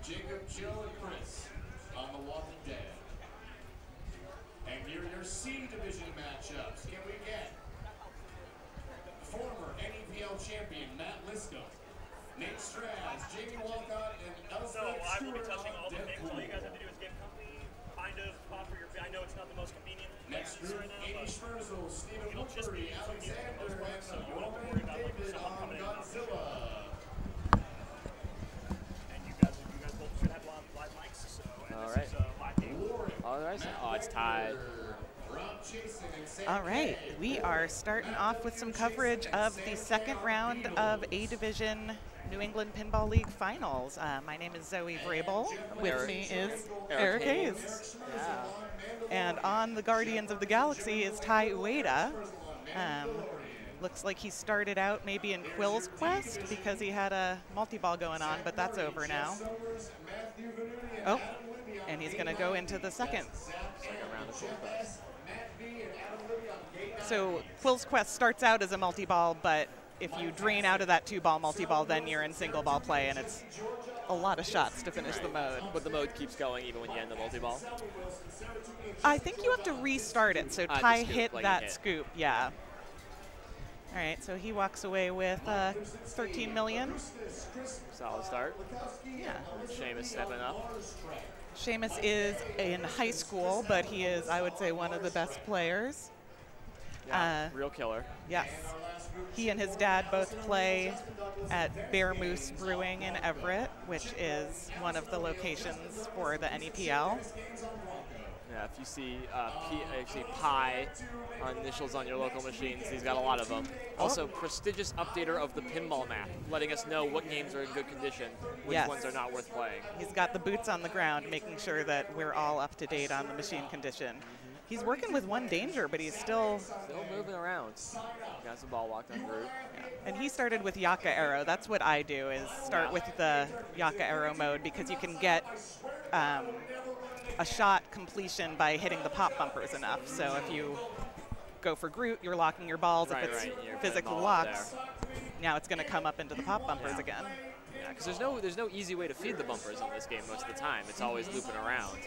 Jacob, Jill, and Chris on The Walking Dead. And here are your C Division matchups. Can we get former NEPL champion Matt Liscombe, Nate Straz, Jamie Walcott, and Elsa So I will be Stewart touching all on the things. All you Deadpool. guys have to do is get comfy, kind of pop for your feet. I know it's not the most convenient Next piece group, right now, Amy but Schmerzel, Stephen it'll just be Woodbury, so easy for the most Alexander, part, so and you don't have to Roman worry about like David someone on coming in and knocking you Godzilla. And you guys both should have live mics. So and All this right. is a live game. All right. Oh, it's tied. All right, we are starting off with some coverage of the second round of A Division New England Pinball League Finals. My name is Zoe Vrabel. With me is Eric Hayes. Yeah. And on the Guardians of the Galaxy is Tai Ueda. Looks like he started out maybe in Quill's Quest because he had a multi-ball going on, but that's over now. Oh, and he's going to go into the second Round of Quill's Quest. So Quill's Quest starts out as a multi-ball, but if you drain out of that two-ball multi-ball, then you're in single-ball play, and it's a lot of shots to finish the mode. But the mode keeps going even when you end the multi-ball? I think you have to restart it, so Tai hit that scoop, yeah. All right, so he walks away with 13 million. Solid start. Yeah. Seamus stepping up. Seamus is in high school, but he is, I would say, one of the best players. Yeah, real killer. Yes. He and his dad both play at Bear Moose Brewing in Everett, which is one of the locations for the NEPL. Yeah, if you see Pi on initials on your local machines, he's got a lot of them. Also, prestigious updater of the pinball map, letting us know what games are in good condition, which ones are not worth playing. He's got the boots on the ground, making sure that we're all up to date on the machine condition. He's working with one danger, but he's still moving around. Got some ball walked on route. Yeah. And he started with Yaka Arrow. That's what I do, is start with the Yaka Arrow mode, because you can get a shot completion by hitting the pop bumpers enough. So if you go for Groot, you're locking your balls. If it's physical locks, now it's going to come up into the pop bumpers again. Yeah, because there's no easy way to feed the bumpers in this game most of the time. It's always looping around.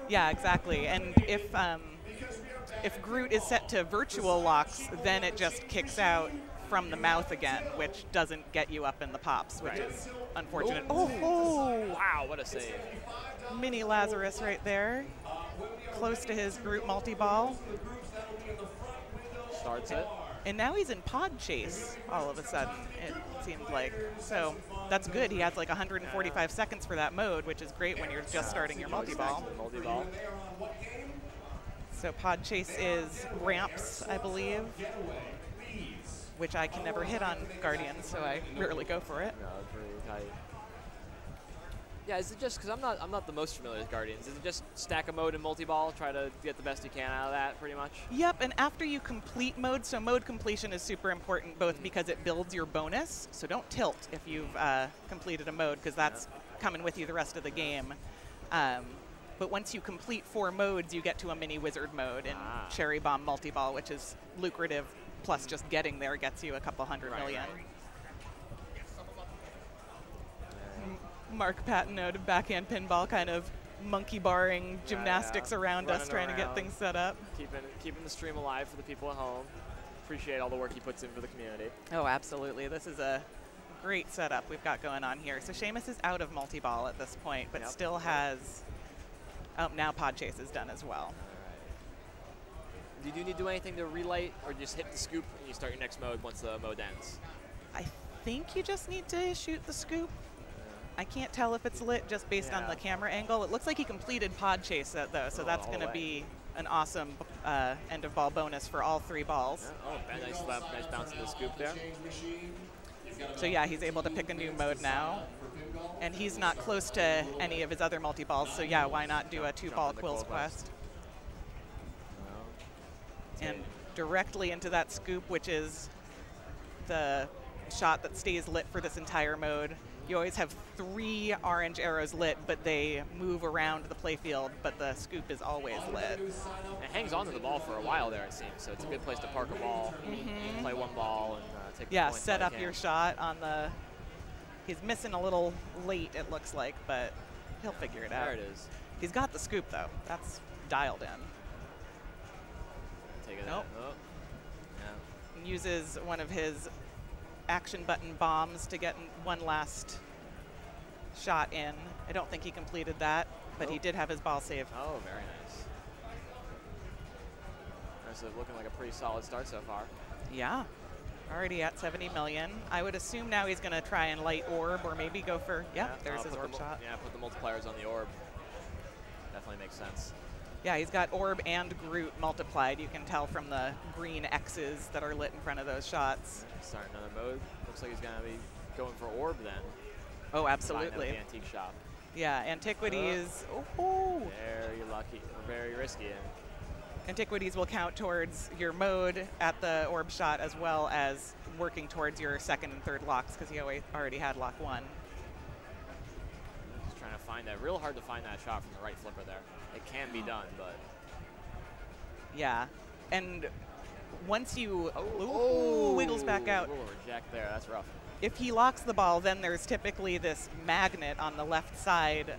Yeah, exactly. And if Groot is set to virtual locks, then it just kicks out from the mouth again, which doesn't get you up in the pops, which is unfortunate. Oh, wow, what a save. Mini Lazarus right there, close to his Groot multi-ball. Starts it. And now he's in pod chase all of a sudden, it seemed like. So that's good. He has like 145 seconds for that mode, which is great when you're just starting your multi-ball. So pod chase is ramps, I believe, which I can never hit on Guardians, so I rarely go for it. No, pretty tight. Yeah, is it just, because I'm not the most familiar with Guardians, is it just stack a mode in multi-ball, try to get the best you can out of that, pretty much? Yep, and after you complete mode, so mode completion is super important, both because it builds your bonus, so don't tilt if you've completed a mode, because that's coming with you the rest of the game. But once you complete 4 modes, you get to a mini wizard mode in Cherry Bomb multi-ball, which is lucrative, plus just getting there gets you a couple hundred million. Mark Patino to backhand pinball, kind of monkey barring gymnastics around us, trying to get things set up. Keeping the stream alive for the people at home. Appreciate all the work he puts in for the community. Oh, absolutely. This is a great setup we've got going on here. So Seamus is out of multi-ball at this point, but still has... Oh, now pod chase is done as well. Do you need to do anything to relight, or just hit the scoop and you start your next mode once the mode ends? I think you just need to shoot the scoop. I can't tell if it's lit just based on the camera angle. It looks like he completed pod chase though, so that's going to be an awesome end of ball bonus for all 3 balls. Yeah. Oh, nice bounce of the scoop there. So yeah, he's able to pick a new mode now. And he's not close to any of his other multi-balls, so yeah, why not do a 2-ball Quill's Quest? And directly into that scoop, which is the shot that stays lit for this entire mode. You always have 3 orange arrows lit, but they move around the playfield, but the scoop is always lit. It hangs onto the ball for a while there, it seems, so it's a good place to park a ball, play 1 ball, and take the Yeah, points set up your shot on the... He's missing a little late, it looks like, but he'll figure it out. There it is. He's got the scoop, though. That's dialed in. Take it Nope. out. Oh. Yeah. Uses one of his action button bombs to get one last shot in. I don't think he completed that, but he Nope. did have his ball save. Oh, very nice. So looking like a pretty solid start so far. Yeah, already at 70 million. I would assume now he's going to try and light orb or maybe go for, there's his put orb the shot. Yeah, put the multipliers on the orb. Definitely makes sense. Yeah, he's got orb and Groot multiplied. You can tell from the green X's that are lit in front of those shots. Start another mode. Looks like he's going to be going for orb then. Oh, Combine that absolutely. with the antique shop. Yeah, Antiquities. Oh, Very lucky, or very risky. And Antiquities will count towards your mode at the orb shot as well as working towards your second and third locks because he already had lock 1. just trying to find that. Real hard to find that shot from the right flipper there. It can be done, but. Yeah, and once you wiggles back out. Little reject there. That's rough. If he locks the ball, then there's typically this magnet on the left side,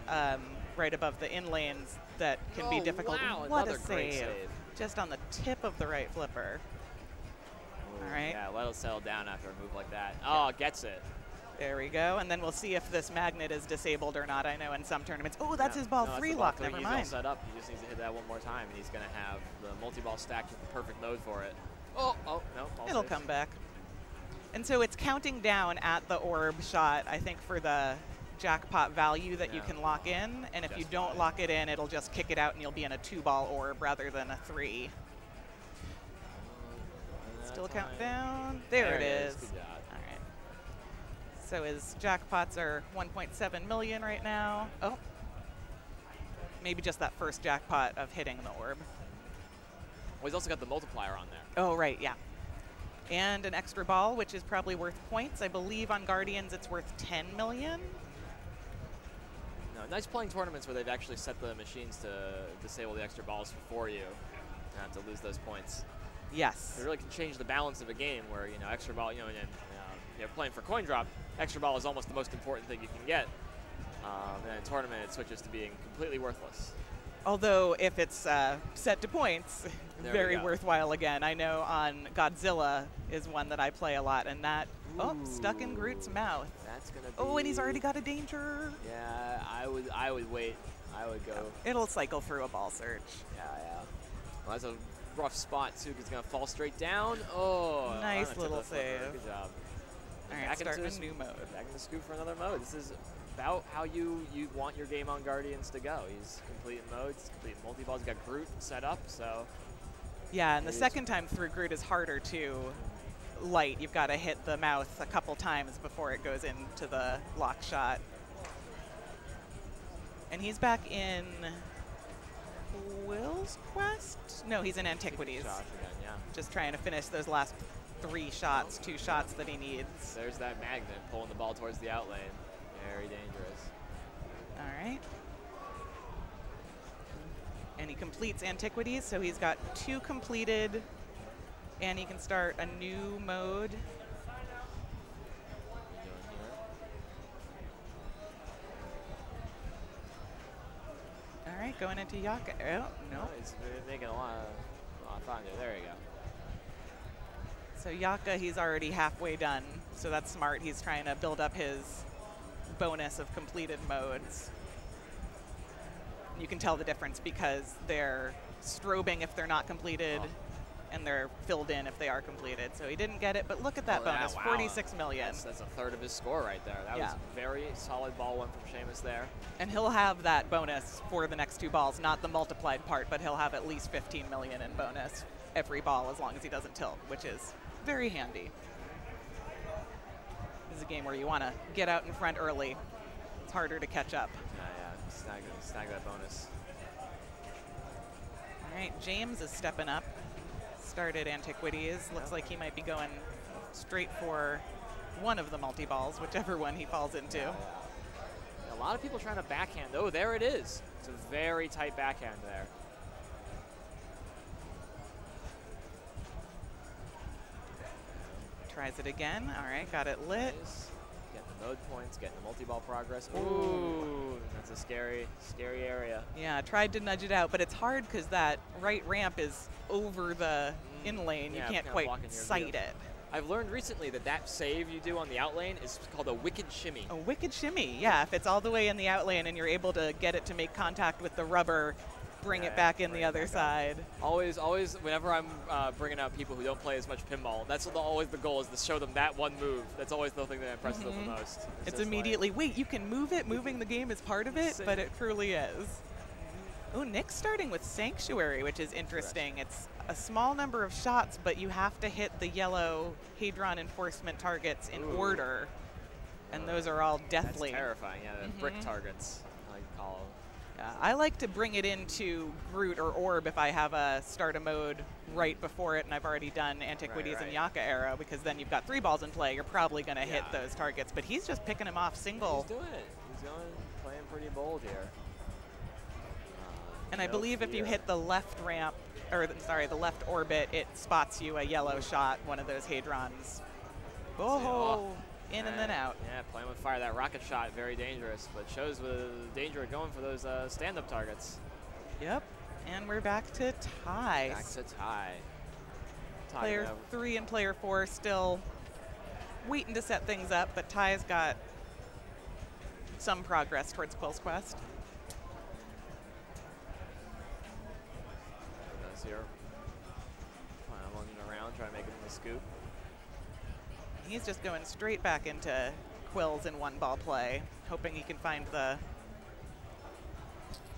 right above the in lanes, that can be difficult. Wow, What another a great save. save. Just on the tip of the right flipper. All right. Yeah, let it settle down after a move like that. Oh, gets it. There we go. And then we'll see if this magnet is disabled or not. I know in some tournaments. Oh, that's his ball no, 3 that's the lock. ball 3. Never He's all mind. set up. He just needs to hit that one more time, and he's going to have the multi-ball stacked with the perfect mode for it. Oh, no. ball It'll saves. come back. And so it's counting down at the orb shot, I think, for the jackpot value that you Yeah. can lock in. And if you Just don't fine. lock it in, it'll just kick it out and you'll be in a 2-ball orb rather than a 3. Still count down. There it is. Good job. All right. So his jackpots are 1.7 million right now. Oh. Maybe just that first jackpot of hitting the orb. Well, he's also got the multiplier on there. Oh, right, yeah. And an extra ball, which is probably worth points. I believe on Guardians it's worth 10 million. No, nice playing tournaments where they've actually set the machines to disable the extra balls for you, not to lose those points. Yes. It really can change the balance of a game where, extra ball, and you're playing for coin drop, extra ball is almost the most important thing you can get. And in a tournament, it switches to being completely worthless. Although if it's set to points, There we very go. worthwhile again. I know on Godzilla is one that I play a lot, and that, stuck in Groot's mouth. That's going to be... Oh, and he's already got a danger. Yeah, I would wait. I would go... It'll cycle through a ball search. Yeah. Well, that's a rough spot, too, because it's going to fall straight down. Oh, Nice on a tip little of the flipper. save. Good job. All right, Back starting into a new mode. Back in the scoop for another mode. This is about how you want your game on Guardians to go. He's completing modes, completing multi-balls. He's got Groot set up, so... Yeah, and the It is. second time through Groot is harder to light. You've got to hit the mouth a couple times before it goes into the lock shot. And he's back in Will's Quest? No, he's in Antiquities. Josh again, yeah. Just trying to finish those last 3 shots, 2 shots that he needs. There's that magnet pulling the ball towards the out lane. Very dangerous. All right. And he completes Antiquities, so he's got 2 completed, and he can start a new mode. All right, going into Yaka. Oh, no. He's making a lot of fun there. There you go. So Yaka, he's already halfway done, so that's smart. He's trying to build up his bonus of completed modes. You can tell the difference because they're strobing if they're not completed, and they're filled in if they are completed. So he didn't get it, but look at that bonus, wow. 46 million. That's a third of his score right there. That was a very solid ball one from Seamus there. And he'll have that bonus for the next 2 balls, not the multiplied part, but he'll have at least 15 million in bonus every ball as long as he doesn't tilt, which is very handy. This is a game where you want to get out in front early. It's harder to catch up. Yeah, snag that bonus. All right, James is stepping up. Started Antiquities. Looks like he might be going straight for one of the multi-balls, whichever one he falls into. A lot of people trying to backhand. Oh, there it is. It's a very tight backhand there. Tries it again. All right, got it lit. Nice. Get Mode points, getting the multi-ball progress. Ooh, that's a scary, scary area. Yeah, tried to nudge it out, but it's hard because that right ramp is over the in lane. Yeah, you can't kinda quite blocking your sight view. it. I've learned recently that that save you do on the out lane is called a wicked shimmy. A wicked shimmy, yeah. If it's all the way in the out lane and you're able to get it to make contact with the rubber, bring it back in the other side. Always, whenever I'm bringing out people who don't play as much pinball, that's always the goal, is to show them that one move. That's always the thing that impresses them the most. It's just immediately, wait, you can move it? Moving the game is part of it? But it truly is. Oh, Nick's starting with Sanctuary, which is interesting. It's a small number of shots, but you have to hit the yellow Hadron enforcement targets in order. And those are all deathly. That's terrifying, yeah, the brick targets, I like to call them. I like to bring it into Groot or Orb if I have a start a mode right before it and I've already done Antiquities and Yaka era, because then you've got 3 balls in play. You're probably going to hit those targets. But he's just picking them off single. He's doing it. He's playing pretty bold here. And I believe if you hit the left ramp, or the left orbit, it spots you a yellow shot, one of those Hadrons. Oh, in and then out. Yeah, playing with fire. That rocket shot, very dangerous, but shows the danger of going for those stand-up targets. Yep, and we're back to ties. Back to tie. Player 3 and player 4 still waiting to set things up, but Ty's got some progress towards Quill's Quest. Here. Lunging around, trying to make it in the scoop. He's just going straight back into Quills in 1-ball play, hoping he can find the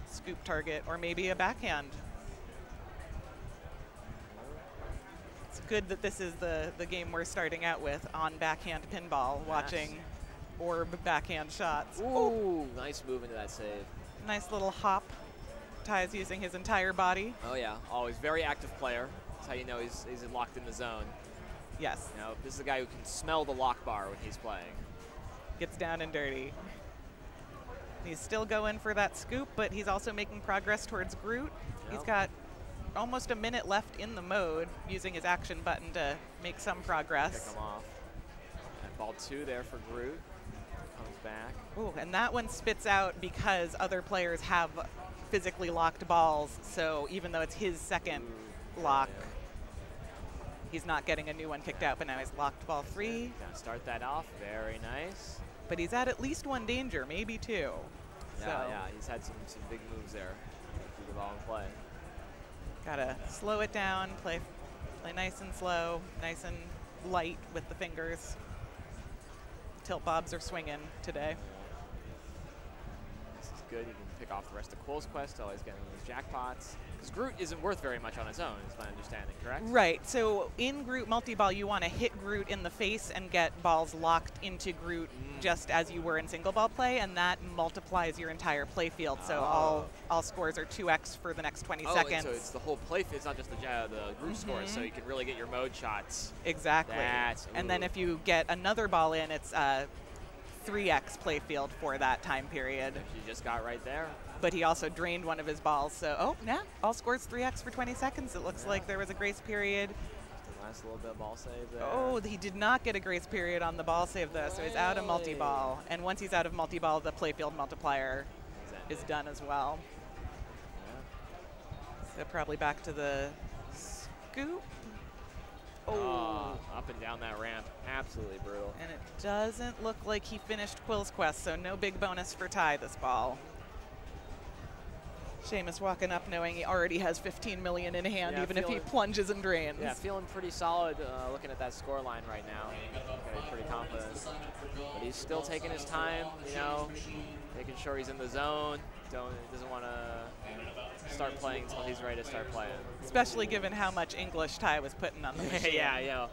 scoop target or maybe a backhand. It's good that this is the game we're starting out with, on backhand pinball, watching Orb backhand shots. Ooh, nice move into that save. Nice little hop. Ty's using his entire body. Oh yeah, always very active player. That's how you know he's locked in the zone. Yes. You know, this is a guy who can smell the lock bar when he's playing. Gets down and dirty. He's still going for that scoop, but he's also making progress towards Groot. Yep. He's got almost a minute left in the mode, using his action button to make some progress. Pick him off. And ball 2 there for Groot. Comes back. Ooh, and that one spits out because other players have physically locked balls, so even though it's his second lock, he's not getting a new one kicked out, but now he's locked ball 3. Gonna start that off, very nice. But he's at least 1 danger, maybe 2. Yeah, so yeah, he's had some big moves there. Keep the ball in play. Gotta slow it down, play nice and slow, nice and light with the fingers. Tilt bobs are swinging today. This is good. You can pick off the rest of Quill's Quest, always getting those jackpots. Because Groot isn't worth very much on its own, is my understanding, correct? Right. So in Groot multi-ball, you want to hit Groot in the face and get balls locked into Groot just as you were in single ball play, and that multiplies your entire play field. So all scores are 2x for the next 20 seconds. So it's the whole play field. It's not just the Groot scores, so you can really get your mode shots. Exactly. And then if you get another ball in, it's 3x play field for that time period. Which you just got right there. But he also drained one of his balls. So, all scores 3x for 20 seconds. It looks like there was a grace period. Nice little bit of ball save there. Oh, he did not get a grace period on the ball save, though, so he's out of multi-ball. And once he's out of multi-ball, the playfield multiplier is done as well. Yeah. So probably back to the scoop. Oh, up and down that ramp. Absolutely brutal. And it doesn't look like he finished Quill's Quest, so no big bonus for Ty this ball. Seamus walking up knowing he already has 15 million in hand, even if he plunges and drains. Yeah, feeling pretty solid looking at that score line right now. Okay, pretty confident. But he's still taking his time, you know, making sure he's in the zone. Doesn't want to start playing until he's ready to start playing. Especially given how much English Ty was putting on the machine. Yeah.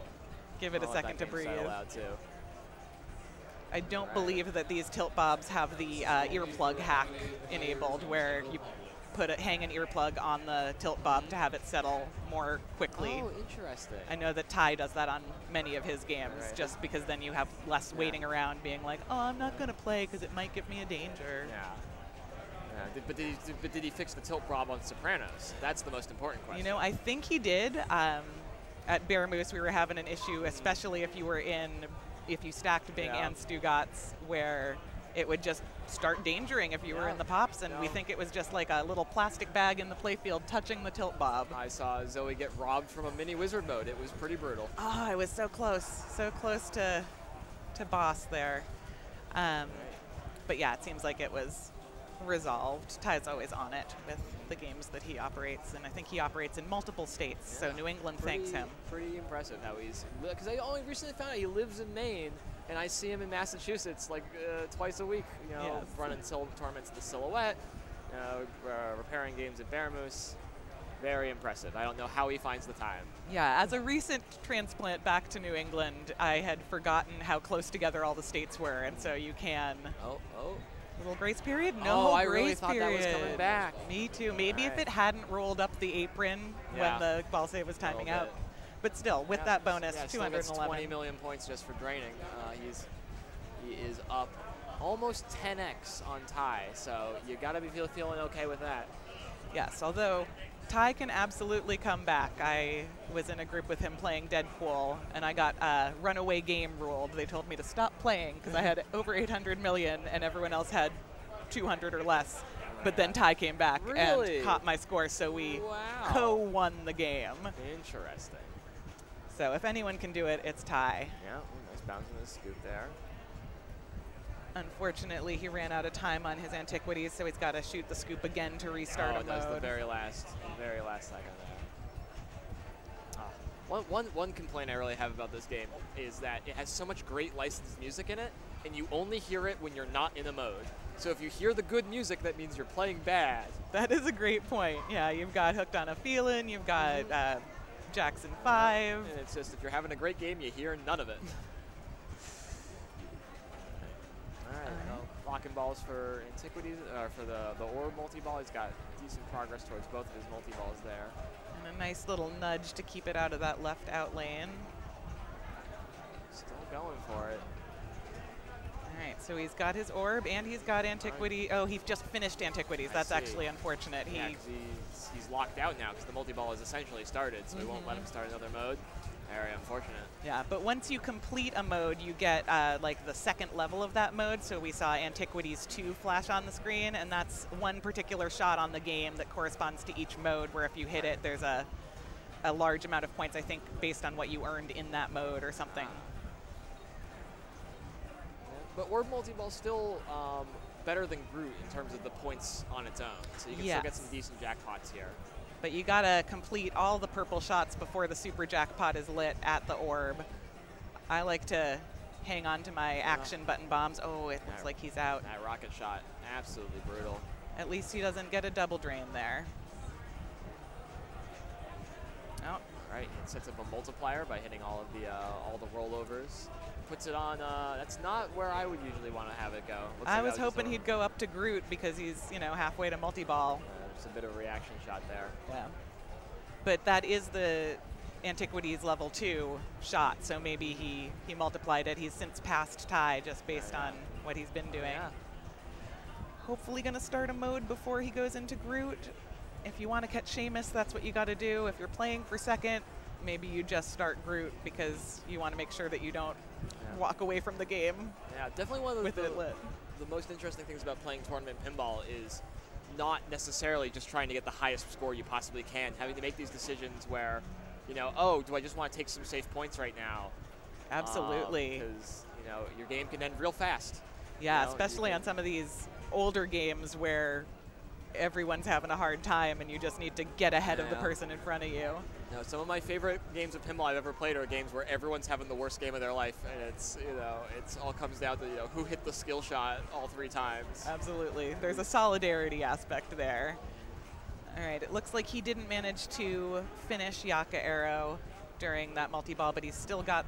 Give it a second to breathe. Out too. I don't believe that these tilt bobs have the earplug hack enabled, where you hang an earplug on the tilt bob to have it settle more quickly. Oh, interesting. I know that Ty does that on many of his games, just because then you have less waiting around being like, oh, I'm not going to play because it might give me a danger. Yeah. But did he fix the tilt bob on Sopranos? That's the most important question. You know, I think he did. At Bear Moose, we were having an issue, especially if you were in if you stacked Bing Yeah. and Stugatz, where it would just start dangering if you were Yeah. in the pops, and we No. think it was just like a little plastic bag in the playfield touching the tilt bob. I saw Zoe get robbed from a mini wizard mode. It was pretty brutal. Oh, I was so close to boss there. But yeah, it seems like it was resolved. Ty's always on it with the games that he operates, and I think he operates in multiple states, so Yeah. New England thanks him. Pretty impressive how he's, because I only recently found out he lives in Maine, and I see him in Massachusetts like twice a week. You know, Yes. running tournaments at the Silhouette, you know, repairing games at Bear Moose. Very impressive. I don't know how he finds the time. Yeah, as a recent transplant back to New England, I had forgotten how close together all the states were, and so you can. Oh. Little grace period? No Oh, I grace really thought that period. was coming back. Me too. Maybe if Alright. it hadn't rolled up the apron Yeah. when the ball save was timing Little out. bit. But still, with Yeah, that bonus, yeah, still gets 211. 20 million points just for draining. He is up almost 10x on Ty, so you got to be feeling okay with that. Yes, although Ty can absolutely come back. I was in a group with him playing Deadpool, and I got runaway game ruled. They told me to stop playing because I had over 800 million, and everyone else had 200 or less. But then Ty came back Really? and caught my score, so we Wow. co-won the game. Interesting. So if anyone can do it, it's Ty. Yeah, nice bounce in the scoop there. Unfortunately, he ran out of time on his antiquities, so he's got to shoot the scoop again to restart a That was the mode. very last second there. One complaint I really have about this game is that it has so much great licensed music in it, and you only hear it when you're not in a mode. So if you hear the good music, that means you're playing bad. That is a great point. Yeah, you've got Hooked on a Feelin', you've got Jackson 5. And it's just, if you're having a great game, you hear none of it. All right, well, locking balls for Antiquities, or for the Orb multi-ball. He's got decent progress towards both of his multi-balls there. And a nice little nudge to keep it out of that left out lane. Still going for it. All right, so he's got his orb and he's got Antiquity. Oh, he just finished Antiquities. I That's see. actually unfortunate. Yeah, 'cause he's locked out now because the multi-ball is essentially started, so we won't let him start another mode. Very unfortunate. Yeah, but once you complete a mode, you get like the second level of that mode. So we saw Antiquities 2 flash on the screen, and that's one particular shot on the game that corresponds to each mode, where if you hit it, there's a large amount of points, I think, based on what you earned in that mode or something. But Orb multi-ball is still better than Groot in terms of the points on its own, so you can still get some decent jackpots here. But you gotta complete all the purple shots before the super jackpot is lit at the orb. I like to hang on to my action button bombs. Oh, it looks like he's out. That rocket shot, absolutely brutal. At least he doesn't get a double drain there. Oh. All right, it sets up a multiplier by hitting all the rollovers. Puts it on. That's not where I would usually want to have it go. Looks I like was that hoping just he'd go up to Groot because he's, halfway to multi-ball. just a bit of a reaction shot there. Yeah. But that is the Antiquities level 2 shot, so maybe he multiplied it. He's since passed Ty just based on what he's been doing. Yeah. Hopefully going to start a mode before he goes into Groot. If you want to catch Seamus, that's what you got to do. If you're playing for second, maybe you just start Groot because you want to make sure that you don't walk away from the game. Yeah, definitely one of with it lit. The most interesting things about playing tournament pinball is not necessarily just trying to get the highest score you possibly can, having to make these decisions where, oh, do I just want to take some safe points right now? Absolutely. Because, your game can end real fast. Yeah, especially on some of these older games where everyone's having a hard time and you just need to get ahead of the person in front of you. Some of my favorite games of pinball I've ever played are games where everyone's having the worst game of their life, and it's all comes down to who hit the skill shot all 3 times. Absolutely, there's a solidarity aspect there. All right, it looks like he didn't manage to finish Yaka Arrow during that multi-ball, but he's still got,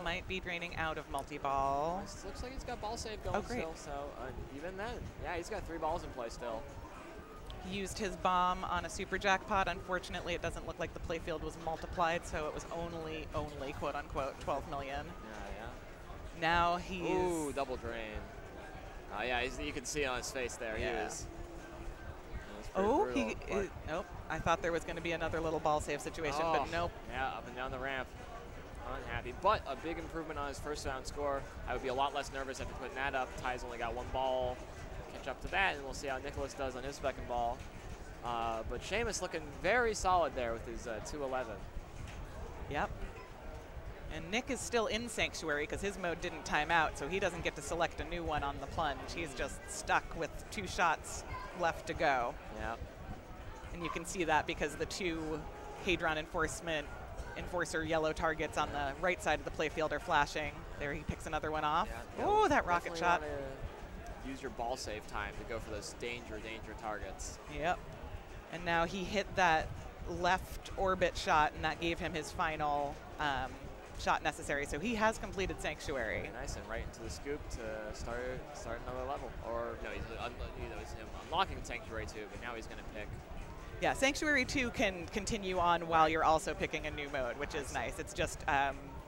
might be draining out of multi-ball. Looks like he's got ball save going still, so even then, yeah, he's got 3 balls in play still. He used his bomb on a super jackpot. Unfortunately, it doesn't look like the playfield was multiplied, so it was only quote unquote 12 million. Yeah. Now he's Ooh, double drain. Yeah, you can see on his face there. Yeah. He was. Oh, nope. I thought there was going to be another little ball save situation, but nope. Yeah, up and down the ramp. unhappy. But a big improvement on his first round score. I would be a lot less nervous after putting that up. Ty's only got 1 ball. Catch up to that, and we'll see how Nicholas does on his second ball. But Seamus looking very solid there with his 211. Yep. And Nick is still in Sanctuary because his mode didn't time out, so he doesn't get to select a new one on the plunge. He's just stuck with 2 shots left to go. Yep. And you can see that because the 2 Hadron Enforcer yellow targets on the right side of the playfield are flashing. There he picks another one off. Yeah, Oh, that rocket shot. Use your ball save time to go for those danger targets. Yep. And now he hit that left orbit shot, and that gave him his final shot necessary. So he has completed Sanctuary. Very nice, and right into the scoop to start another level. Or no, he's him unlocking Sanctuary 2, but now he's going to pick. Yeah, Sanctuary 2 can continue on while you're also picking a new mode, which is nice. It's just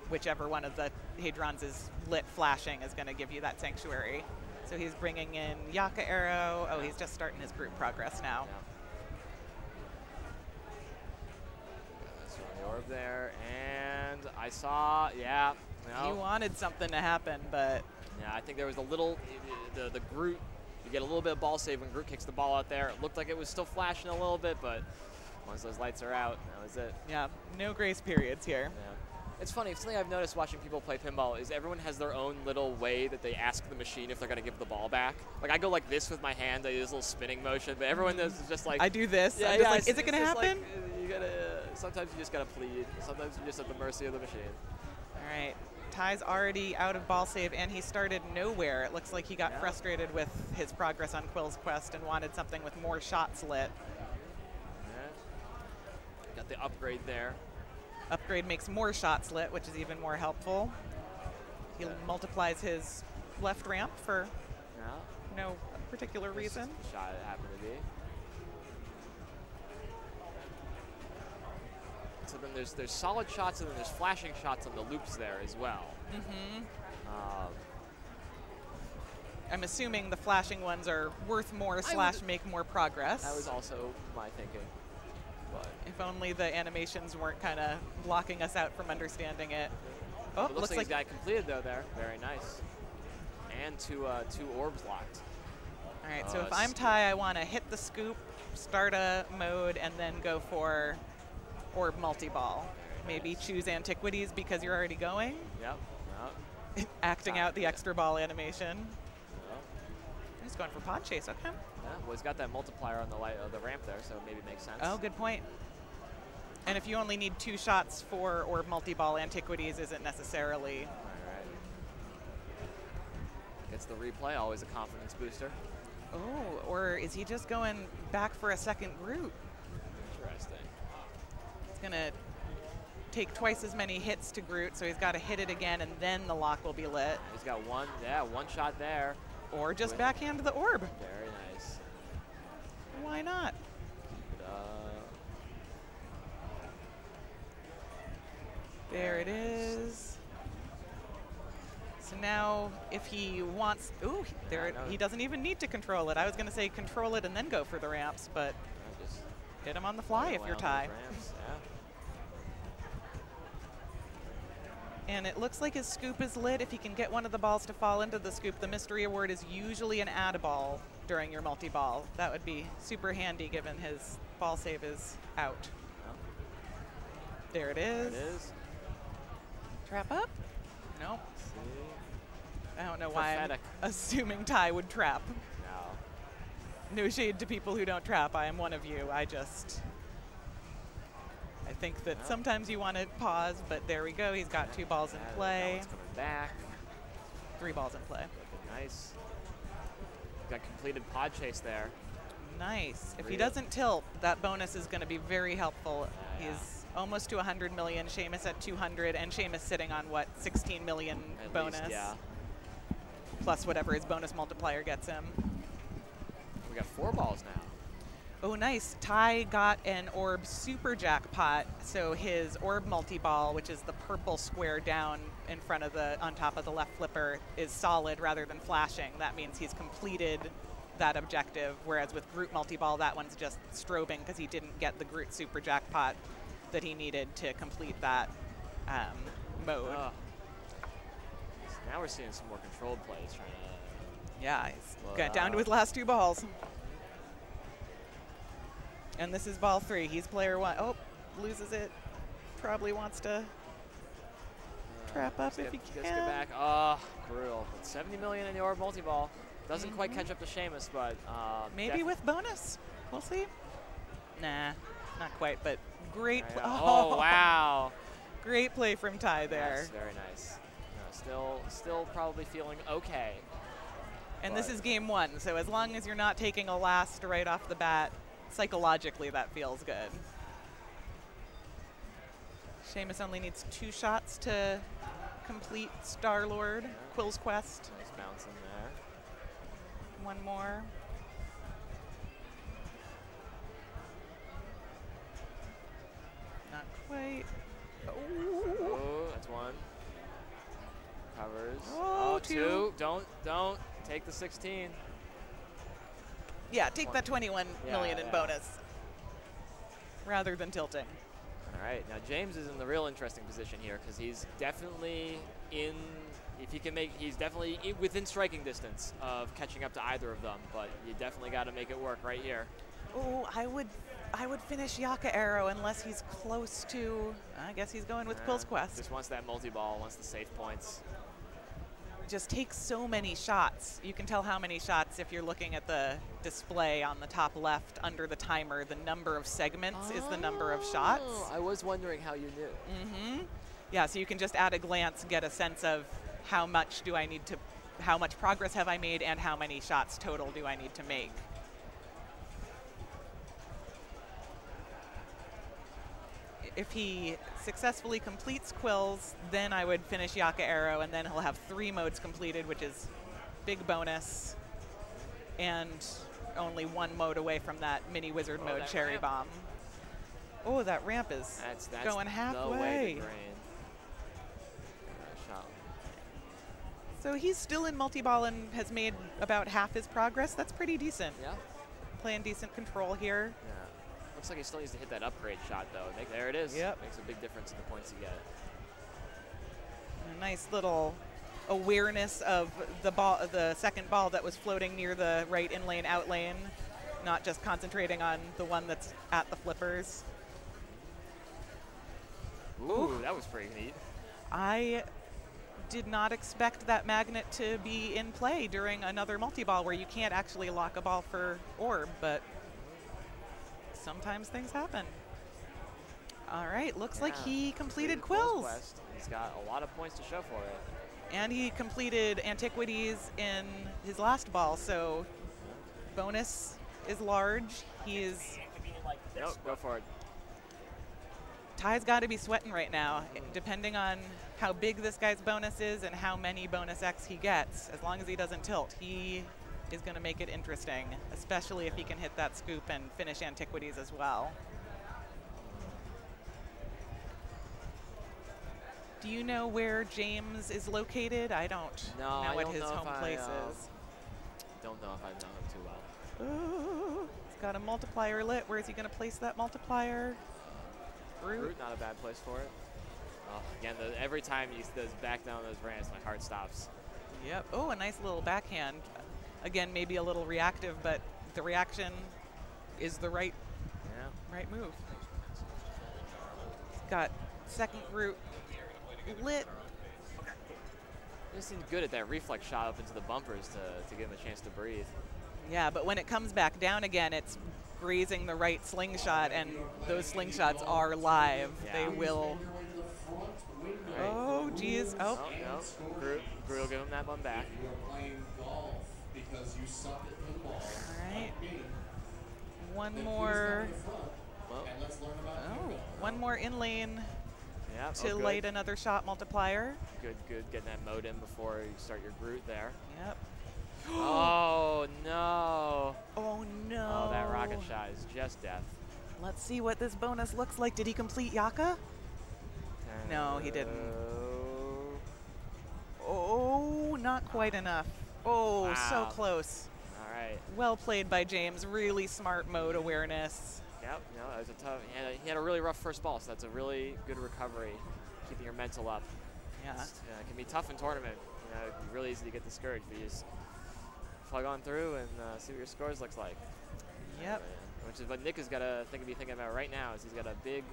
whichever one of the Hadrons is lit flashing is going to give you that Sanctuary. So he's bringing in Yaka Arrow. Oh, he's just starting his group progress now. Yeah. The orb there, and I saw, yeah. You wanted something to happen, but yeah, I think there was a little, the Groot, you get a little bit of ball save when Groot kicks the ball out there. It looked like it was still flashing a little bit, but once those lights are out, that was it. Yeah, no grace periods here. Yeah. It's funny, something I've noticed watching people play pinball is everyone has their own little way that they ask the machine if they're going to give the ball back. Like, I go like this with my hand, I do this little spinning motion, but everyone does just like... I do this. Yeah, I'm just like, is it going to happen? Like, sometimes you just got to plead. Sometimes you're just at the mercy of the machine. All right. Ty's already out of ball save, and he started nowhere. It looks like he got frustrated with his progress on Quill's Quest and wanted something with more shots lit. Yeah. Got the upgrade there. Upgrade makes more shots lit, which is even more helpful. He multiplies his left ramp for no particular reason. Just the shot it happened to be. So then there's solid shots, and then there's flashing shots on the loops there as well. Mm-hmm. I'm assuming the flashing ones are worth more / make more progress. That was also my thinking. But if only the animations weren't kind of blocking us out from understanding it. Oh, it looks like he's got it completed though there. Very nice. And two orbs locked. All right, so if I'm Ty, I want to hit the scoop, start a mode, and then go for orb multi-ball. Maybe choose Antiquities because you're already going. Yep. Acting out the extra ball animation. He's going for pod chase, okay. Yeah, well, he's got that multiplier on the ramp there, so maybe it makes sense. Oh, good point. And if you only need 2 shots for orb multi-ball, Antiquities isn't necessarily... All right. Gets the replay, always a confidence booster. Oh, or is he just going back for a second Groot? Interesting. He's going to take twice as many hits to Groot, so he's got to hit it again, and then the lock will be lit. He's got one shot there. Or just backhand the orb. Very nice. Why not? There it is. So now if he wants, ooh, there he doesn't even need to control it. I was going to say control it and then go for the ramps, but just hit him on the fly if you're Ty. And it looks like his scoop is lit. If he can get one of the balls to fall into the scoop, the mystery award is usually an add ball during your multi-ball. That would be super handy given his ball save is out. Yeah. There it is. There it is. Trap up? Nope. I don't know Prophetic. why I'm assuming Ty would trap. No. No shade to people who don't trap. I am one of you. I think that sometimes you want to pause, but there we go. He's got 2 balls in play. It's coming back. 3 balls in play. Nice. Got completed pod chase there. Nice. If he doesn't tilt, that bonus is going to be very helpful. He's almost to 100 million. Seamus at 200, and Seamus sitting on what, 16 million At bonus. least, yeah. Plus whatever his bonus multiplier gets him. We got 4 balls now. Oh, nice. Ty got an orb super jackpot, so his orb multi-ball, which is the purple square down in front of on top of the left flipper, is solid rather than flashing. That means he's completed that objective, whereas with Groot multi-ball, that one's just strobing because he didn't get the Groot super jackpot that he needed to complete that mode. So now we're seeing some more controlled plays trying to. Yeah, he's Load got down to up. his last 2 balls. And this is ball 3. He's player 1. Oh, loses it. Probably wants to trap up if he Just get can. back. Oh, brutal. But 70 million in your multi-ball. Doesn't quite catch up to Sheamus, but Maybe with bonus. We'll see. Nah, not quite, but great. Oh, wow. Great play from Ty there. Yes, very nice. No, still probably feeling okay. And this but- is game 1, so as long as you're not taking a last right off the bat, psychologically that feels good. Sheamus only needs 2 shots to complete Star-Lord, Quill's Quest. Nice bounce in there. 1 more. Not quite. Oh, that's 1. Covers. Oh, 2. Don't take the 16. Yeah, take that 21 million in yeah. bonus rather than tilting. All right, now James is in the real interesting position here because he's definitely in. If he can make, he's definitely within striking distance of catching up to either of them. But you definitely got to make it work right here. Oh, I would finish Yaka Arrow unless he's close to. I guess he's going with Quill's Quest. Just wants that multi-ball, wants the safe points. Just takes so many shots. You can tell how many shots if you're looking at the display on the top left under the timer. The number of segments is the number of shots. I was wondering how you knew. Yeah, so you can just at a glance get a sense of how much do I need to, how much progress have I made, and how many shots total do I need to make. If he successfully completes Quills, then I would finish Yaka Arrow, and then he'll have 3 modes completed, which is big bonus, and only 1 mode away from that mini wizard mode, that Cherry ramp. Bomb. Oh, that ramp is That's going the way halfway. to drain. Shot. So he's still in multi-ball and has made about half his progress. That's pretty decent. Yeah. Playing decent control here. Yeah. Looks like he still needs to hit that upgrade shot though. There it is. Yep. Makes a big difference in the points you get. A nice little awareness of the ball, the second ball that was floating near the right in lane, out lane, not just concentrating on the one that's at the flippers. Ooh, that was pretty neat. I did not expect that magnet to be in play during another multi-ball where you can't actually lock a ball for orb, but sometimes things happen. All right, looks like he completed Quills. Quest. He's got a lot of points to show for it. And he completed Antiquities in his last ball, so bonus is large. He is, Inconvenient like this. Nope, go for it. Ty's got to be sweating right now, depending on how big this guy's bonus is and how many bonus X he gets. As long as he doesn't tilt, he is going to make it interesting, especially if he can hit that scoop and finish Antiquities as well. Do you know where James is located? I don't No, know I what don't his know if home I, place is. Don't know if I know him too well. Ooh, he's got a multiplier lit. Where is he going to place that multiplier? Root, not a bad place for it. Oh, again, every time he does back down those ramps, my heart stops. Yep. Oh, a nice little backhand. Again, maybe a little reactive, but the reaction is the right move. He's got second root lit. He just seemed good at that reflex shot up into the bumpers to give him a chance to breathe. Yeah, but when it comes back down again, it's grazing the right slingshot, and those slingshots are live. Yeah. They will. Right. Oh, geez. Oh. No. Groot will give him that one back. You are playing golf because you suck at pinball. All right. Like me. One Then more. please come to the front Well, and let's learn about Oh, pinball. one more in lane yeah, to good. light another shot multiplier. Good, getting that mode in before you start your Groot there. Yep. Oh, no. Oh, no. Oh, that rocket shot is just death. Let's see what this bonus looks like. Did he complete Yaka? No, he didn't. Oh, not quite enough. Oh, so Wow. close. All right. Well played by James. Really smart mode awareness. Yep, no, that was a tough. He had a really rough first ball, so that's a really good recovery, keeping your mental up. Yeah. It can be tough in tournament. You know, it'd be really easy to get discouraged. But you just plug on through and see what your scores looks like. Yep. Which is what Nick has got to be thinking about right now. Is he's got a big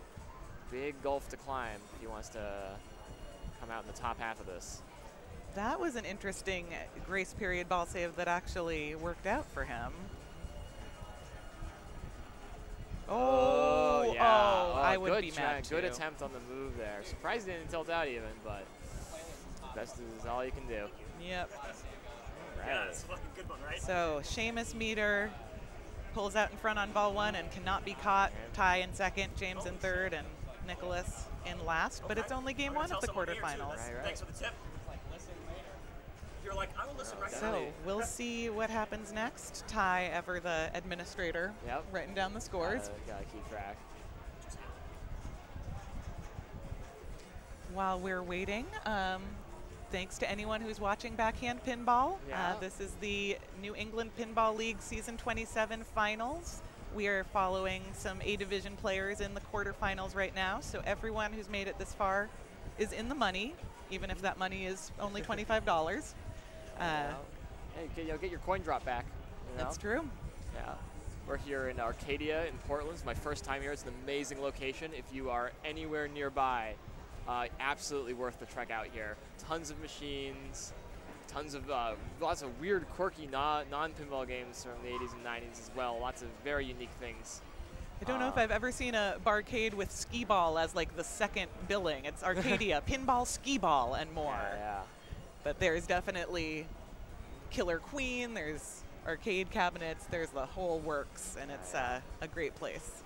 gulf to climb if he wants to come out in the top half of this. That was an interesting grace period ball save that actually worked out for him. Oh, yeah. I would be mad too. Good attempt on the move there. Surprised he didn't tilt out even, but best is all you can do. Yep. Right. Yeah, it's a fucking good one, right? So Seamus Meter pulls out in front on ball 1 and cannot be caught. Ty in second, James in third, and Nicholas in last. But it's only game 1 of the quarterfinals. Right. Thanks for the tip. You're like, I will listen right now. So we'll see what happens next. Ty, ever the administrator, writing down the scores. Gotta keep track. While we're waiting, thanks to anyone who's watching Backhand Pinball. This is the New England Pinball League Season 27 Finals. We are following some A-Division players in the quarterfinals right now, so everyone who's made it this far is in the money, even if that money is only $25. Hey, you'll get your coin drop back. You know? That's true. Yeah. We're here in Arcadia in Portland. It's my first time here. It's an amazing location. If you are anywhere nearby, absolutely worth the trek out here. Tons of machines, tons of lots of weird, quirky non-pinball games from the 80s and 90s as well. Lots of very unique things. I don't know if I've ever seen a barcade with skee ball as like the second billing. It's Arcadia, pinball, skee ball, and more. Yeah. But there's definitely Killer Queen, there's arcade cabinets, there's the whole works, and it's a great place.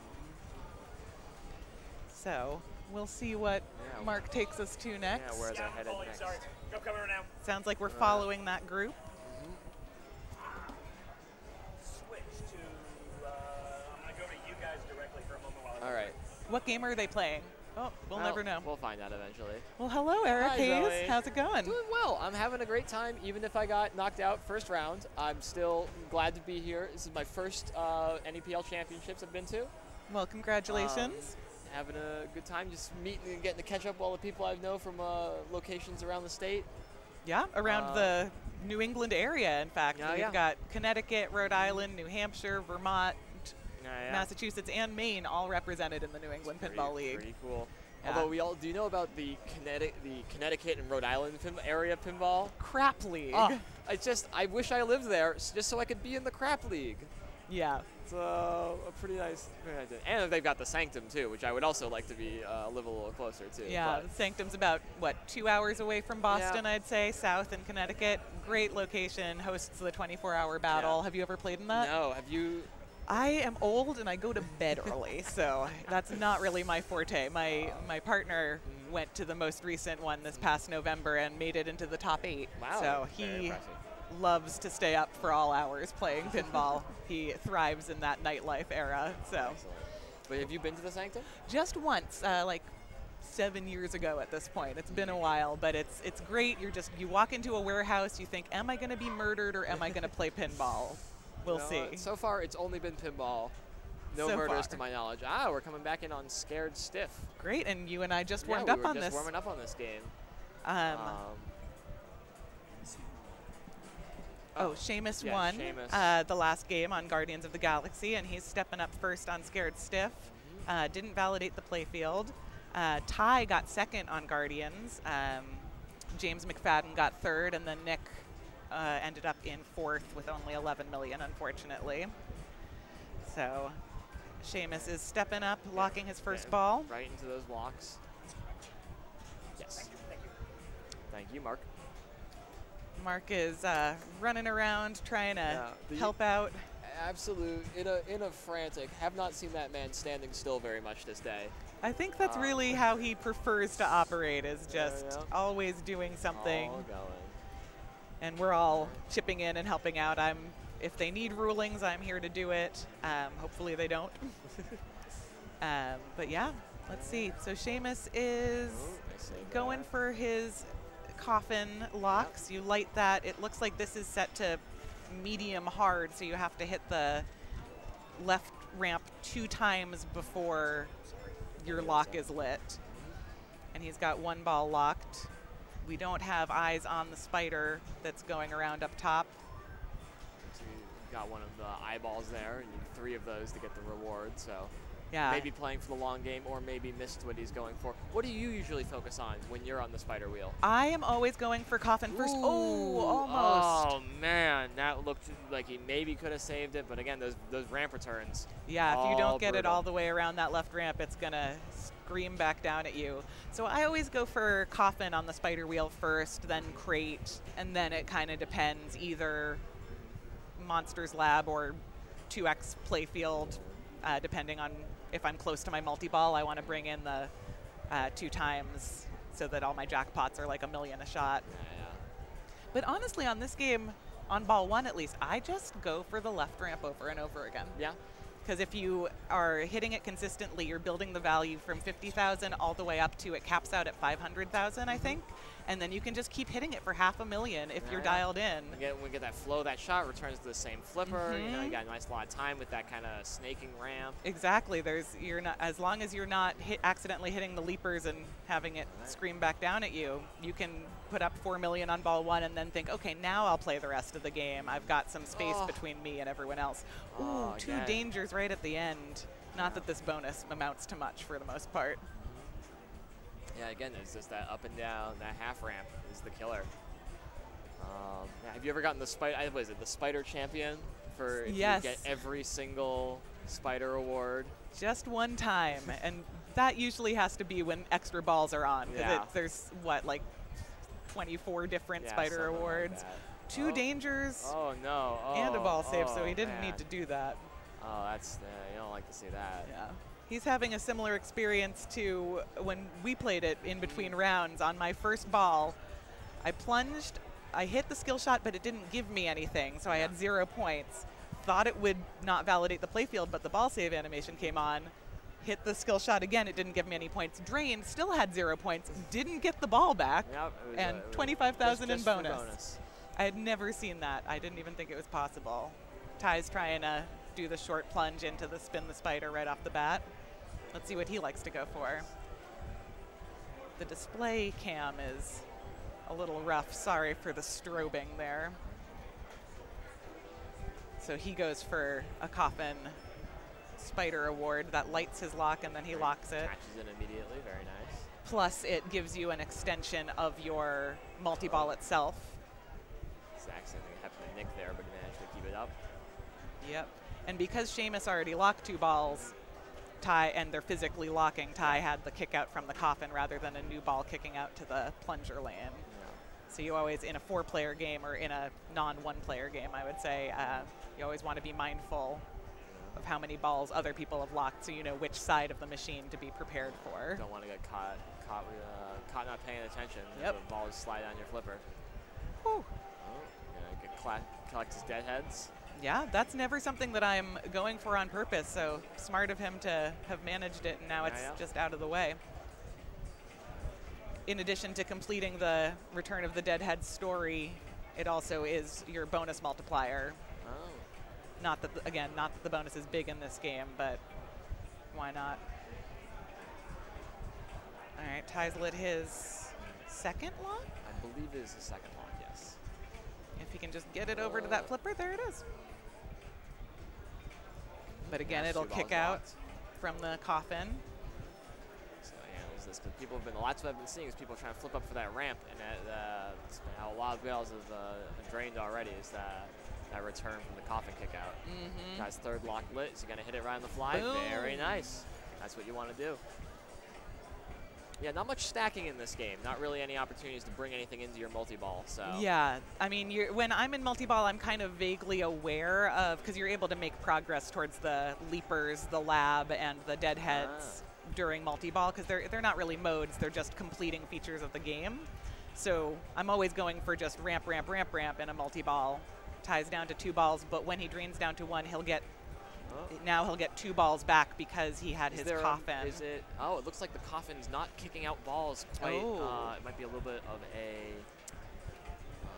So we'll see what Mark takes us to next. Yeah, where's our headed next? Sorry. Go cover now. Sounds like we're following that group. Switch to, I'm going to go to you guys directly for a moment while I All right. What game are they playing? Oh, we'll never know. We'll find out eventually. Well, hello, Eric Hi, Hayes. Zoe. How's it going? Doing well. I'm having a great time. Even if I got knocked out first round, I'm still glad to be here. This is my first NEPL championships I've been to. Well, congratulations. Having a good time, just meeting and getting to catch up with all the people I know from locations around the state. Yeah, around the New England area, in fact. We've got Connecticut, Rhode Island, New Hampshire, Vermont, Massachusetts, and Maine all represented in the New England Pinball League. Pretty cool. Yeah. Although do you know about the Connecticut and Rhode Island area pinball? Crap League. I wish I lived there just so I could be in the Crap League. Yeah. It's a pretty nice thing. And they've got the Sanctum too, which I would also like to live a little closer to. Yeah, Sanctum's about, 2 hours away from Boston, I'd say, south in Connecticut. Great location, hosts the 24-hour battle. Yeah. Have you ever played in that? No, have you? I am old and I go to bed early, so that's not really my forte. My partner went to the most recent one this past November and made it into the top 8. Wow. So he loves to stay up for all hours playing pinball. He thrives in that nightlife era. So. Excellent. But have you been to the Sanctum? Just once, like 7 years ago at this point. It's been a while, but it's great. You walk into a warehouse, you think, am I going to be murdered or am I going to play pinball? We'll see. So far, it's only been pinball. No murders to my knowledge. We're coming back in on Scared Stiff. Great, and you and I just warmed up on this. Warming up on this game. Seamus won the last game on Guardians of the Galaxy, and he's stepping up first on Scared Stiff. Didn't validate the playfield. Ty got second on Guardians. James McFadden got third, and then Nick ended up in fourth with only 11 million, unfortunately. So Seamus is stepping up, locking his first ball. Right into those locks. Yes. Thank you, Mark. Mark is running around trying to help out. Absolute, in a frantic, have not seen that man standing still very much this day. I think that's really how he prefers to operate, is just always doing something. All going. And we're all chipping in and helping out. If they need rulings, I'm here to do it. Hopefully they don't. But yeah, let's see. So Seamus is going for his coffin locks. You light that. It looks like this is set to medium hard, so you have to hit the left ramp 2 times before your lock is lit. And he's got one ball locked. We don't have eyes on the spider that's going around up top. So you got one of the eyeballs there, and you need 3 of those to get the reward. So Yeah. maybe playing for the long game, or maybe missed what he's going for. What do you usually focus on when you're on the spider wheel? I am always going for coffin first. Oh, almost. Oh man, that looked like he maybe could have saved it, but again, those ramp returns. Yeah, if you all don't get it brutal. all the way around that left ramp, it's going to scream back down at you. So I always go for coffin on the spider wheel first, then crate, and then it kind of depends, either Monsters Lab or 2X playfield, depending on if I'm close to my multi-ball. I want to bring in the 2 times so that all my jackpots are like $1 million a shot. Yeah. But honestly, on this game, on ball 1 at least, I just go for the left ramp over and over again. Yeah. Because if you are hitting it consistently, you're building the value from 50,000 all the way up to it caps out at 500,000, I think. And then you can just keep hitting it for $500,000 if you're Yeah. dialed in. We get that flow, that shot returns to the same flipper. You know, you got a nice lot of time with that kind of snaking ramp. Exactly. You're not, as long as you're not accidentally hitting the leapers and having it scream back down at you, you can put up 4 million on ball 1 and then think, okay, now I'll play the rest of the game. I've got some space between me and everyone else. Ooh, 2 again. dangers right at the end. Not that this bonus amounts to much for the most part. Yeah, again, it's just that up and down, that half ramp is the killer. Have you ever gotten the spider? What is it? The spider champion for if Yes. you get every single spider award. Just one time, and that usually has to be when extra balls are on. Because Yeah. there's, what, like 24 different Yeah, spider something like awards. that. 2 dangers Oh no! and a ball save, so he didn't man. need to do that. Oh, that's you don't like to see that. Yeah. He's having a similar experience to when we played it in between rounds. On my first ball, I plunged, I hit the skill shot, but it didn't give me anything, so I had 0 points. Thought it would not validate the playfield, but the ball save animation came on. Hit the skill shot again, it didn't give me any points. Drained, still had 0 points, didn't get the ball back, Yep, it was, and it was 25,000 in just for bonus. I had never seen that. I didn't even think it was possible. Ty's trying to do the short plunge into the spin the spider right off the bat. Let's see what he likes to go for. The display cam is a little rough. Sorry for the strobing there. So he goes for a coffin spider award that lights his lock, and then he locks it. Catches it immediately. Very nice. Plus, it gives you an extension of your multi-ball itself. Exact same thing happened to Nick there, but he managed to keep it up. Yep. And because Seamus already locked 2 balls, Ty, and they're physically locking, Ty had the kick out from the coffin rather than a new ball kicking out to the plunger lane. So you always, in a 4-player game or in a non-1-player game, I would say, you always want to be mindful of how many balls other people have locked, so you know which side of the machine to be prepared for. Don't want to get caught not paying attention. Yep. The ball just slide on your flipper. Whew. Collect his deadheads. Yeah, that's never something that I'm going for on purpose, so smart of him to have managed it, and now it's just out of the way. In addition to completing the Return of the Deadhead story, it also is your bonus multiplier. Oh. Not that, not that the bonus is big in this game, but why not? All right, Ty's lit his second lock. I believe it is the second lock, yes. If he can just get it over to that flipper, there it is. But again, Yes, it'll 2 balls kick out locked. from the coffin. So yeah, there's this. But people have been, lots of what I've been seeing is people trying to flip up for that ramp, and how a lot of balls have drained already is that return from the coffin kick out. Guy's third lock lit. Is he gonna hit it right on the fly? Boom. Very nice. That's what you want to do. Yeah, not much stacking in this game. Not really any opportunities to bring anything into your multi-ball. So Yeah, I mean, when I'm in multi-ball, I'm kind of vaguely aware of, because you're able to make progress towards the leapers, the lab, and the deadheads during multi-ball, because they're not really modes, they're just completing features of the game. So I'm always going for just ramp, ramp, ramp, ramp in a multi-ball. Ties down to 2 balls, but when he drains down to 1, he'll get now he'll get 2 balls back because he had his coffin. It looks like the coffin's not kicking out balls quite. It might be a little bit of a,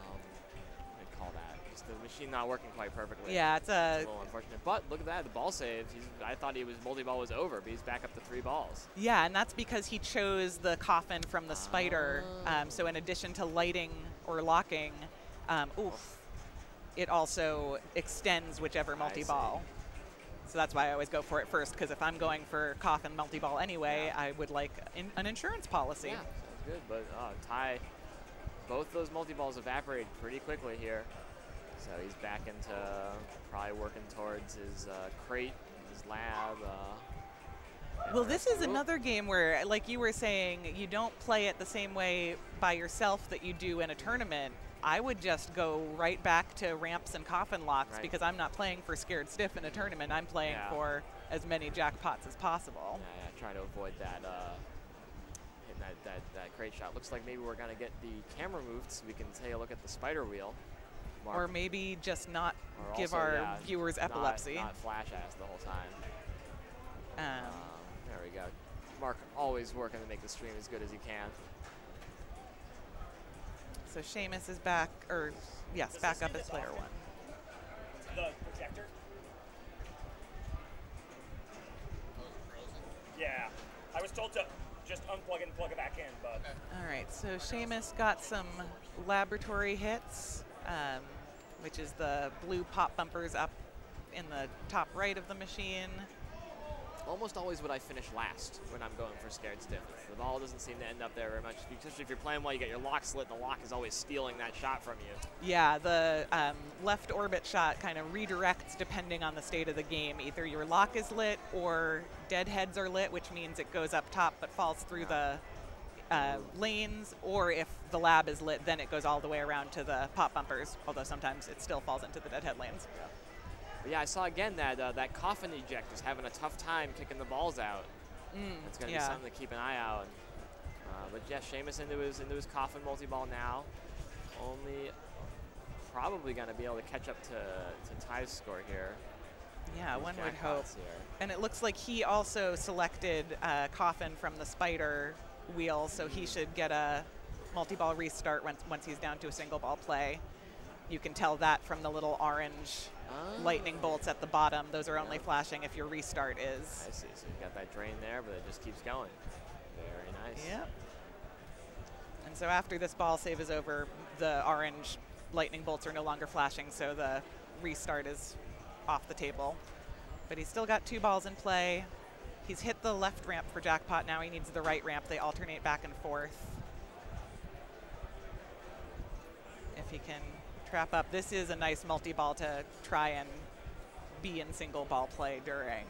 what do you call that? Just the machine not working quite perfectly. Yeah, it's a little unfortunate. But look at that, the ball saves. I thought multi-ball was over, but he's back up to 3 balls. yeah, and that's because he chose the coffin from the spider. So in addition to lighting or locking, it also extends whichever multi-ball. So that's why I always go for it first, because if I'm going for coffin multi-ball anyway, I would like an insurance policy. Yeah, sounds good. But Ty, both those multi-balls evaporated pretty quickly here. So he's back into probably working towards his crate, his lab. Well, this is another game where, like you were saying, you don't play it the same way by yourself that you do in a tournament. I would just go right back to ramps and coffin locks because I'm not playing for Scared Stiff in a tournament. I'm playing for as many jackpots as possible. Yeah, trying to avoid that hitting that crate shot. Looks like maybe we're going to get the camera moved so we can take a look at the spider wheel. Mark. Or maybe just not give our viewers epilepsy. Not flash ass the whole time. There we go. Mark always working to make the stream as good as he can. So Seamus is back, or yes, back up as player 1. The projector? Yeah. I was told to just unplug it and plug it back in, but... All right, so Seamus got some laboratory hits, which is the blue pop bumpers up in the top right of the machine. Almost always would I finish last when I'm going for Scared Stiff. The ball doesn't seem to end up there very much, especially if you're playing well. You get your lock slit, and the lock is always stealing that shot from you. Yeah, the left orbit shot kind of redirects depending on the state of the game. Either your lock is lit or dead heads are lit, which means it goes up top but falls through the lanes, or if the lab is lit, then it goes all the way around to the pop bumpers, although sometimes it still falls into the dead head lanes. Yeah. But yeah, I saw again that that coffin eject is having a tough time kicking the balls out. It's going to be something to keep an eye out. But yeah, Seamus into his coffin multi-ball now. Only probably going to be able to catch up to Ty's score here. Yeah, one would hope. And it looks like he also selected coffin from the spider wheel, so he should get a multi-ball restart once he's down to a single ball play. You can tell that from the little orange lightning bolts at the bottom. Those are only flashing if your restart is. I see. So you've got that drain there, but it just keeps going. Very nice. Yep. And so after this ball save is over, the orange lightning bolts are no longer flashing, so the restart is off the table. But he's still got 2 balls in play. He's hit the left ramp for jackpot. Now he needs the right ramp. They alternate back and forth. If he can trap up. This is a nice multi-ball to try and be in single ball play during.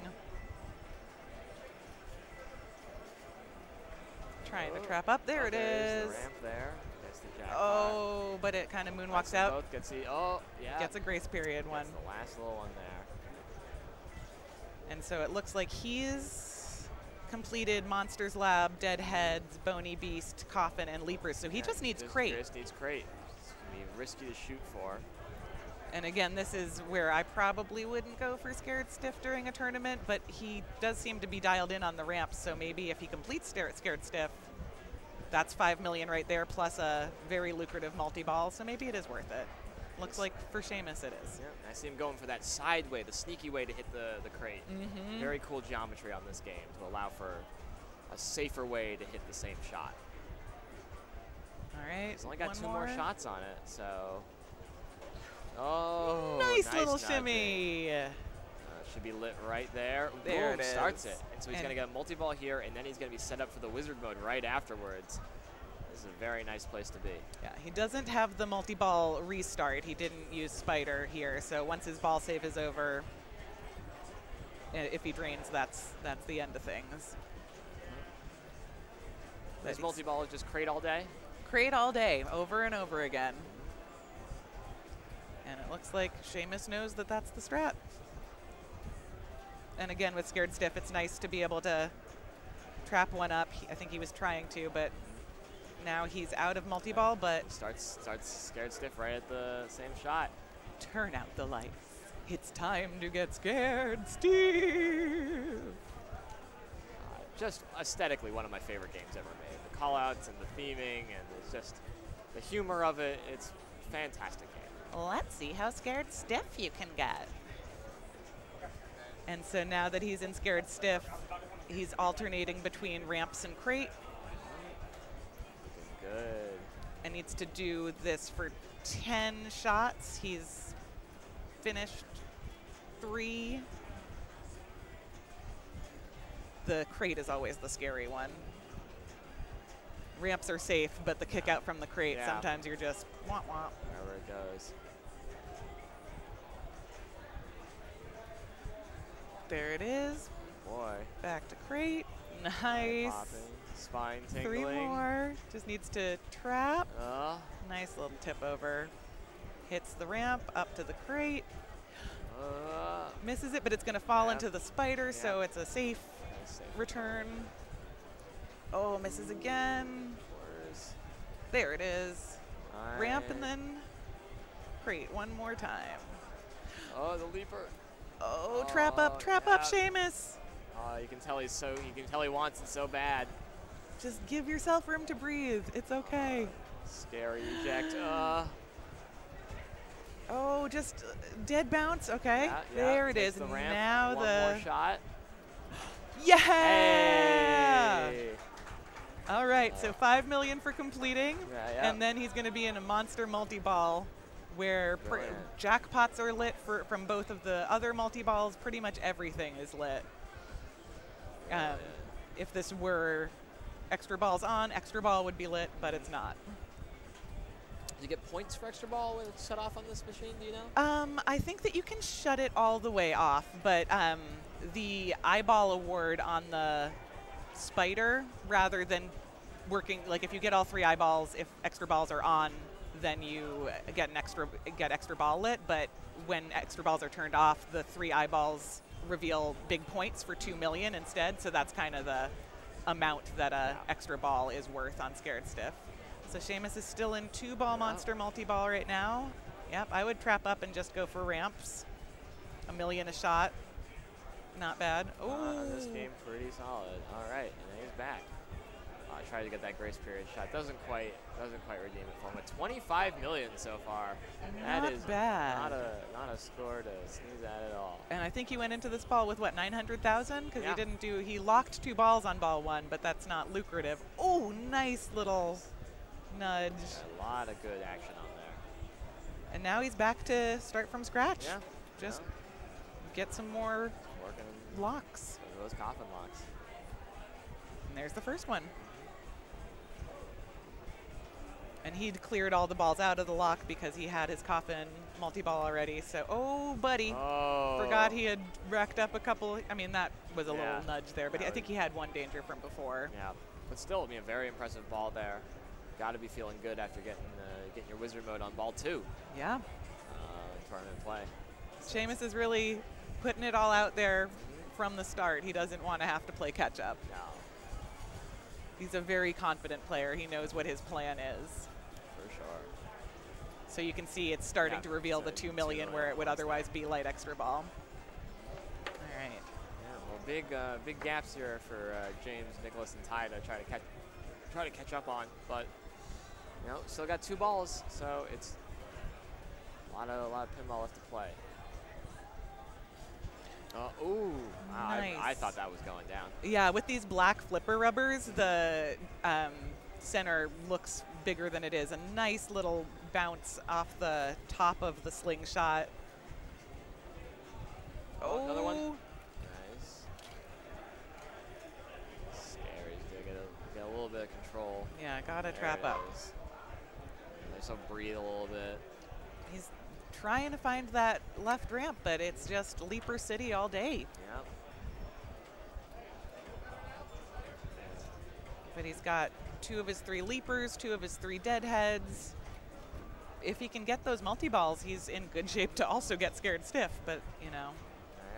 Trying to trap up. There it is. The ramp there. Gets the jackpot. Oh, but it kind of moonwalks out. Gets a grace period one. The last little one there. And so it looks like he's completed Monsters Lab, Deadheads, Bony Beast, Coffin, and Leapers. So he just needs crate. Just needs crate. It's going to be risky to shoot for. And again, this is where I probably wouldn't go for Scared Stiff during a tournament, but he does seem to be dialed in on the ramps, so maybe if he completes Scared Stiff, that's $5 million right there, plus a very lucrative multi-ball, so maybe it is worth it. Looks like for Seamus it is. Yeah, I see him going for that side way, the sneaky way to hit the crate. Very cool geometry on this game to allow for a safer way to hit the same shot. All right, He's only got 2 more shots on it, so... Oh, nice little shimmy. Should be lit right there. There Boom, it is. starts it. And so he's going to get a multi-ball here, and then he's going to be set up for the wizard mode right afterwards. This is a very nice place to be. Yeah, he doesn't have the multi-ball restart. He didn't use Spider here, so once his ball save is over, if he drains, that's the end of things. This multi-ball is just crate all day? Crate all day, over and over again. And it looks like Seamus knows that that's the strat. And again, with Scared Stiff, it's nice to be able to trap one up. I think he was trying to, but now he's out of multi-ball, but... Starts Scared Stiff right at the same shot. Turn out the lights. It's time to get Scared Stiff. Just aesthetically, one of my favorite games ever made. The call-outs and the theming and it's just the humor of it. It's a fantastic game. Let's see how scared stiff you can get. And so now that he's in scared stiff, he's alternating between ramps and crate. Good. And needs to do this for 10 shots. He's finished 3. The crate is always the scary one. Ramps are safe, but the kick out from the crate, sometimes you're just womp womp. Wherever it goes. There it is. Boy. Back to crate. Nice. Popping. Spine tingling. 3 more. Just needs to trap. Uh, Nice little tip over. Hits the ramp up to the crate. Misses it, but it's going to fall into the spider, so it's a safe return. Oh, misses again. There it is. Ramp and then crate one more time. Oh, the leaper. Oh, trap up, Seamus. You can tell he wants it so bad. Just give yourself room to breathe. It's okay. Scary eject. Oh, just dead bounce. Okay. There it is. The ramp. Now One the more shot. Yeah. Hey. All right. So 5 million for completing, Yeah. and then he's going to be in a monster multi-ball, where jackpots are lit from both of the other multi-balls. Pretty much everything is lit. If this were extra balls on, extra ball would be lit, but it's not. Do you get points for extra ball when it's shut off on this machine? Do you know? I think that you can shut it all the way off, but the eyeball award on the spider, rather than working, like if you get all 3 eyeballs, if extra balls are on, then you get extra ball lit. But when extra balls are turned off, the 3 eyeballs reveal big points for 2 million instead. So that's kind of the amount that a extra ball is worth on Scared Stiff. So Seamus is still in 2-ball monster multi-ball right now. Yep, I would trap up and just go for ramps. 1 million a shot. Not bad. Oh, this game pretty solid. All right, and then he's back. I tried to get that grace period shot. Doesn't quite redeem it for him. But 25 million so far. That is bad. Not a score to sneeze at all. And I think he went into this ball with what, 900,000? Because he locked 2 balls on ball 1, but that's not lucrative. Oh, nice little nudge. A lot of good action on there. And now he's back to start from scratch. Yeah. Just get some more working locks. Those coffin locks. And there's the first one. And he'd cleared all the balls out of the lock because he had his coffin multi-ball already. So, oh, buddy. Forgot he had racked up a couple. I mean, that was a little nudge there, but I think he had 1 danger from before. Yeah, but still, a very impressive ball there. Got to be feeling good after getting your wizard mode on ball 2. Yeah. Tournament play. Seamus is really putting it all out there from the start. He doesn't want to have to play catch up. No. He's a very confident player. He knows what his plan is. For sure. So you can see it's starting to reveal the 2 million where it would otherwise be light extra ball. All right. Yeah, well, big gaps here for James, Nicholas, and Ty to try to catch up on, but still got 2 balls, so it's a lot of pinball left to play. Ooh, wow, nice. I thought that was going down. Yeah, with these black flipper rubbers, the center looks bigger than it is. A nice little bounce off the top of the slingshot. Oh, another one. Nice. Scary. Get a little bit of control. Yeah, gotta trap up. So breathe a little bit. He's trying to find that left ramp, but it's just Leaper City all day. Yep. But he's got 2 of his 3 leapers, 2 of his 3 deadheads. If he can get those multi-balls, he's in good shape to also get Scared Stiff, but, Yeah,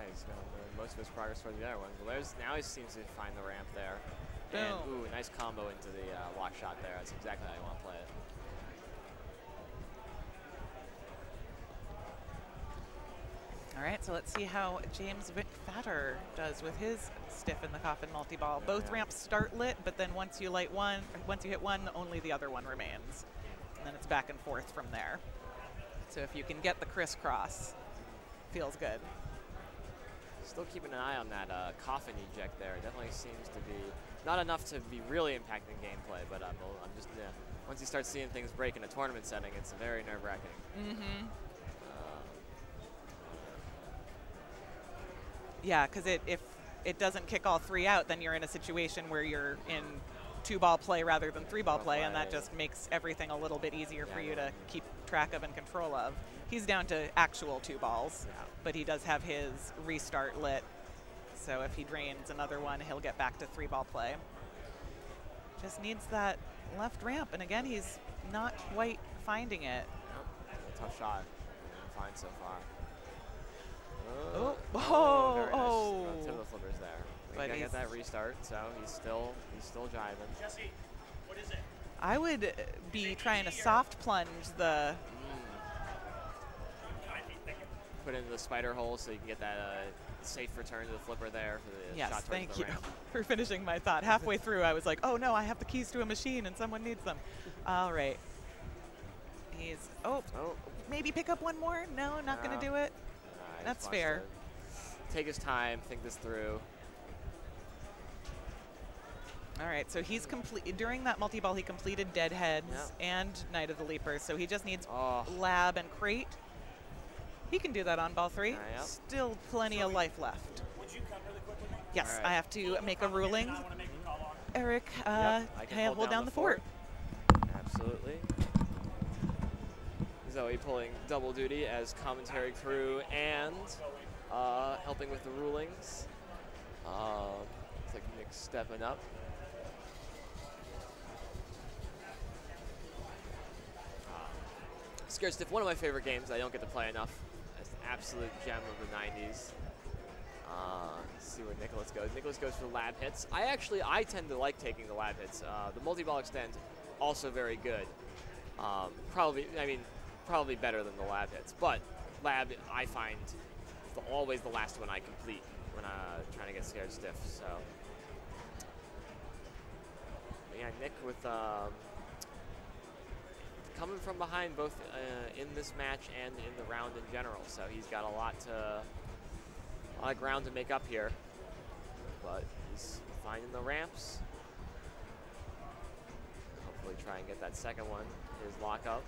he's going most of his progress towards the other one. Well, now he seems to find the ramp there. Boom. And, ooh, nice combo into the lock shot there. That's exactly how you want to play it. All right, so let's see how James McFatter does with his Stiff in the Coffin multi-ball. Both ramps start lit, but then once you hit one, only the other one remains. And then it's back and forth from there. So if you can get the crisscross, feels good. Still keeping an eye on that coffin eject there. It definitely seems to be not enough to be really impacting gameplay, but I'm just once you start seeing things break in a tournament setting, it's very nerve-wracking. Mm-hmm. Yeah, because if it doesn't kick all 3 out, then you're in a situation where you're in 2-ball play rather than 3-ball play, and that just makes everything a little bit easier for you to keep track of and control of. He's down to actual 2 balls, but he does have his restart lit. So if he drains another one, he'll get back to 3-ball play. Just needs that left ramp, and again, he's not quite finding it. Tough shot. Fine so far. Oh, very nice. Tip of the flippers there. But he got that restart, so he's still jiving. Jesse, what is it? I would be trying to soft plunge the. Put into the spider hole so you can get that safe return to the flipper there for the shot towards thank the you ramp. for finishing my thought. Halfway through, I was like, oh no, I have the keys to a machine and someone needs them. All right. He's, maybe pick up one more? No, not going to do it. That's fair. Take his time, think this through. All right, so he's during that multi-ball, he completed Deadheads and Night of the Leapers, so he just needs Lab and Crate. He can do that on ball 3. Still plenty of life left. Would you come really quick with me? Yes, I have to make a ruling. Eric, I can hold down the fort. Absolutely. Zoe pulling double duty as commentary crew and helping with the rulings. Looks like Nick's stepping up. Scared Stiff, one of my favorite games I don't get to play enough. It's an absolute gem of the 90s. Let's see where Nicholas goes. Nicholas goes for lab hits. I tend to like taking the lab hits. The multi-ball extend, also very good. Probably better than the lab hits. But lab, I find, is always the last one I complete when I'm trying to get Scared Stiff. So, but yeah, Nick with coming from behind both in this match and in the round in general. So he's got a lot of ground to make up here. But he's finding the ramps. Hopefully try and get that second one, his lockup.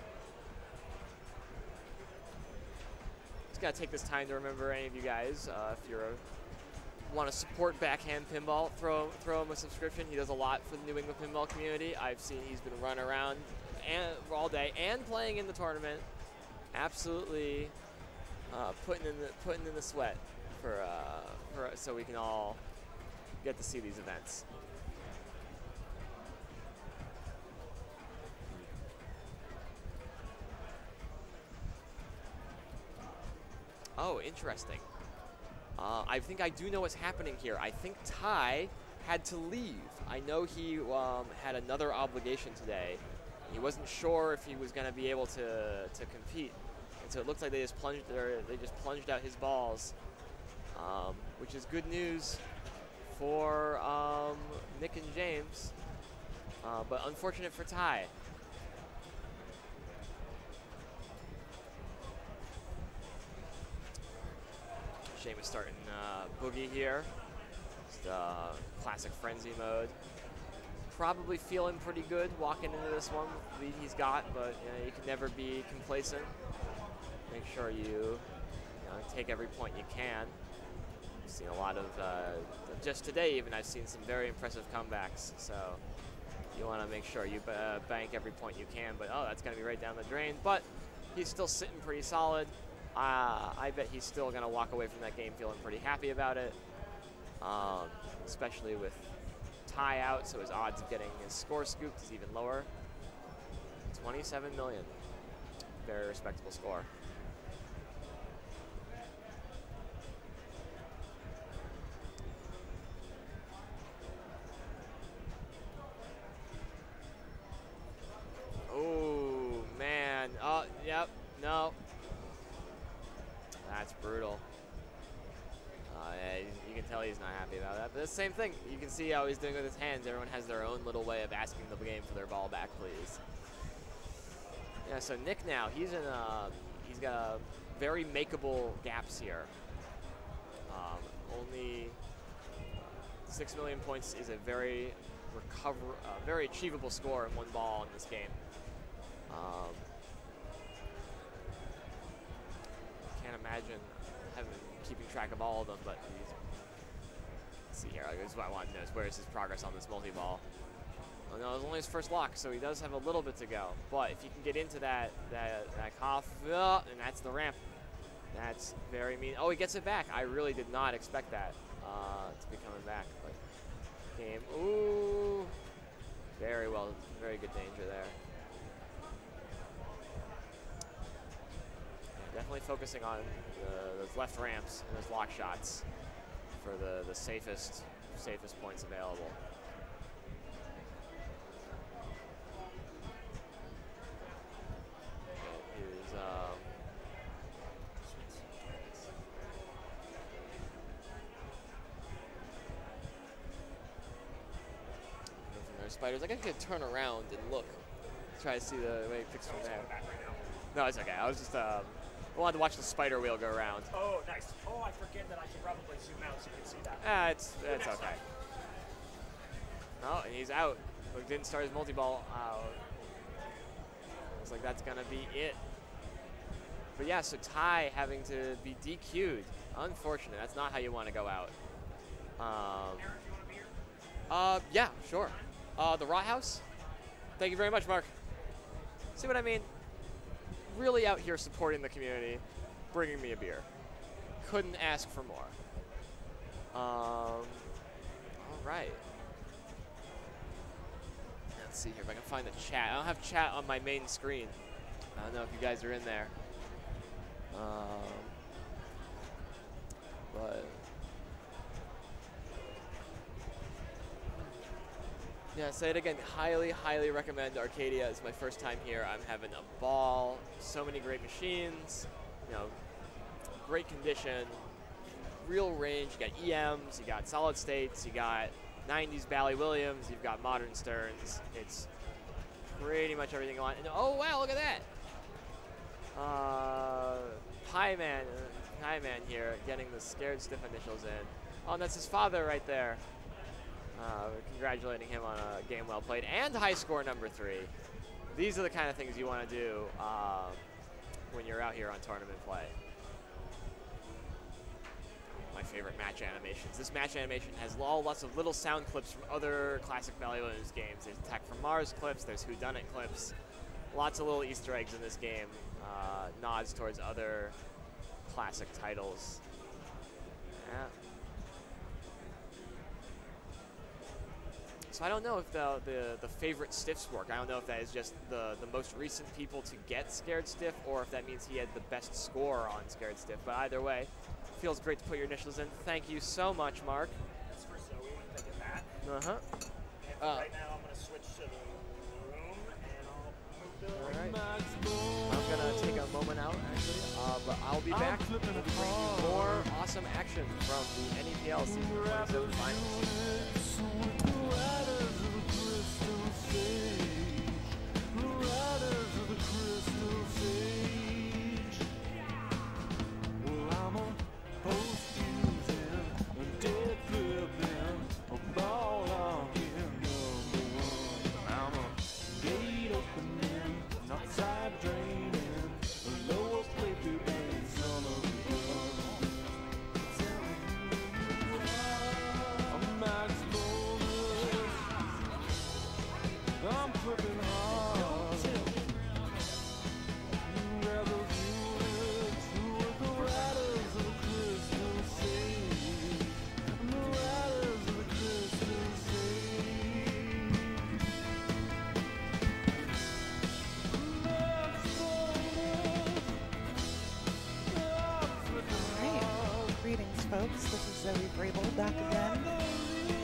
Just gotta take this time to remember any of you guys, if you want to support Backhand Pinball, throw him a subscription. He does a lot for the New England pinball community. I've seen he's been running around all day and playing in the tournament. Absolutely putting in the sweat for so we can all get to see these events. Oh, interesting. I think I do know what's happening here. I think Ty had to leave. I know he had another obligation today. He wasn't sure if he was going to be able to compete, and so it looks like they just plunged out his balls, which is good news for Nick and James, but unfortunate for Ty. Seamus starting Boogie here. Just classic frenzy mode. Probably feeling pretty good walking into this one with the lead he's got, but you can never be complacent. Make sure you take every point you can. I've seen a lot of, just today even, I've seen some very impressive comebacks. So you want to make sure you bank every point you can, but that's going to be right down the drain. But he's still sitting pretty solid. I bet he's still going to walk away from that game feeling pretty happy about it, especially with Ty out, so his odds of getting his score scooped is even lower. 27 million. Very respectable score. Oh, man. Oh, yep. No. That's brutal. You can tell he's not happy about that. But it's the same thing. You can see how he's doing with his hands. Everyone has their own little way of asking the game for their ball back, please. Yeah, so Nick now, he's in he's got very makeable gaps here. Only 6 million points is a very very achievable score in one ball in this game. Can't imagine keeping track of all of them, but let's see here. This is what I want to know: is where is his progress on this multi-ball? Oh no, it was only his first lock, so he does have a little bit to go. But if you can get into that cough, and that's the ramp. That's very mean. Oh, he gets it back. I really did not expect that to be coming back. But game, ooh, very well, very good danger there. Yeah, definitely focusing on those left ramps and those lock shots for the safest points available. Spiders. I guess I could turn around and look, try to see the way it picks from there. No, it's okay. I was just I wanted to watch the spider wheel go around. Oh, nice. Oh, I forget that I should probably zoom out so you can see that. It's okay. Oh, and he's out. But didn't start his multi-ball. Looks like that's gonna be it. But yeah, so Ty having to be DQ'd. Unfortunate. That's not how you want to go out. Aaron, do you want a beer? Yeah, sure. The Rot House. Thank you very much, Mark. See what I mean? Really out here supporting the community, bringing me a beer. Couldn't ask for more. All right. Let's see here if I can find the chat. I don't have chat on my main screen. I don't know if you guys are in there. But yeah, say it again. Highly, highly recommend Arcadia. It's my first time here. I'm having a ball. So many great machines. You know, great condition. Real range. You got EMs. You got solid states. You got 90s Bally Williams. You've got modern Stearns. It's pretty much everything on. And oh wow, look at that. Pie Man here getting the Scared Stiff initials in. Oh, and that's his father right there. Congratulating him on a game well played and high score number 3. These are the kind of things you want to do when you're out here on tournament play. My favorite match animations. This match animation has lots of little sound clips from other classic Bally Williams games. There's Attack from Mars clips, there's Whodunit clips. Lots of little Easter eggs in this game. Nods towards other classic titles. Yeah. So I don't know if the favorite stiffs work. I don't know if that is just the most recent people to get Scared Stiff, or if that means he had the best score on Scared Stiff. But either way, feels great to put your initials in. Thank you so much, Mark. That's for Zoe when they get back. Uh-huh. And right now I'm going to switch to the room, and I'll move to the ring. I'm going to take a moment out, actually, but I'll be back. We'll be bringing you more awesome action from the NEPL Season 27 Finals. Folks, this is Zoe Brable back again.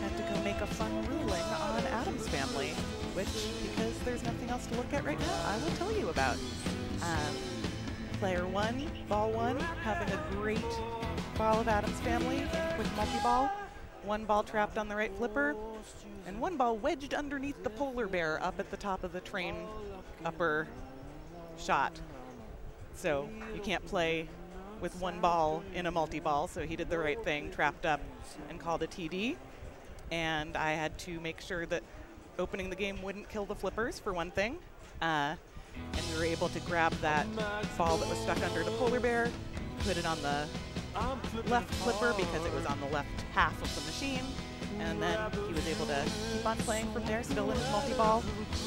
Had to go make a fun ruling on Addams Family, which, because there's nothing else to look at right now, I will tell you about. Player 1, ball 1, having a great ball of Addams Family, quick multi-ball, 1 ball trapped on the right flipper, and 1 ball wedged underneath the polar bear up at the top of the train upper shot. So you can't play with one ball in a multi-ball, so he did the right thing, trapped up and called a TD. And I had to make sure that opening the game wouldn't kill the flippers, for one thing. And we were able to grab that ball that was stuck under the polar bear, put it on the left flipper because it was on the left half of the machine, and then he was able to keep on playing from there, still in his multi-ball.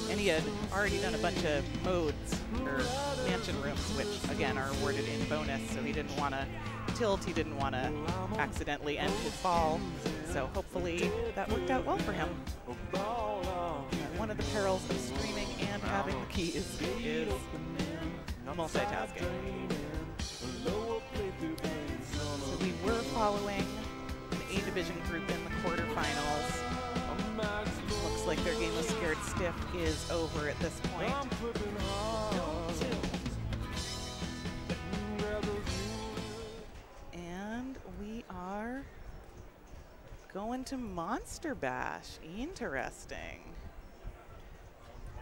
And he had already done a bunch of modes, or mansion rooms, which again are awarded in bonus, so he didn't want to tilt, he didn't want to accidentally end his ball, so hopefully that worked out well for him. One of the perils of streaming and having the keys is multitasking. So we were following an A Division group in the quarterfinals. Looks like their game of Scared Stiff is over at this point. And we are going to Monster Bash. Interesting.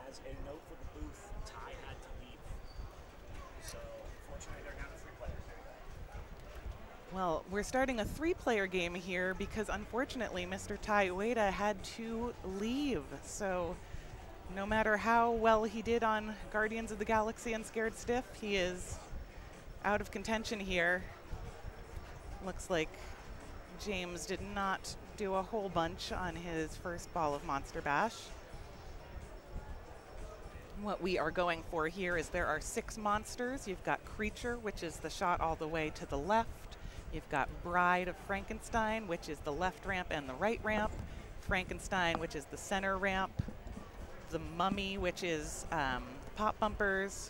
As a note for the booth, Ty had to leave. So, unfortunately, they're down to 3 players. Well, we're starting a 3-player game here because unfortunately Mr. Tai Ueda had to leave. So no matter how well he did on Guardians of the Galaxy and Scared Stiff, he is out of contention here. Looks like James did not do a whole bunch on his first ball of Monster Bash. What we are going for here is there are 6 monsters. You've got Creature, which is the shot all the way to the left. You've got Bride of Frankenstein, which is the left ramp and the right ramp. Frankenstein, which is the center ramp. The Mummy, which is pop bumpers.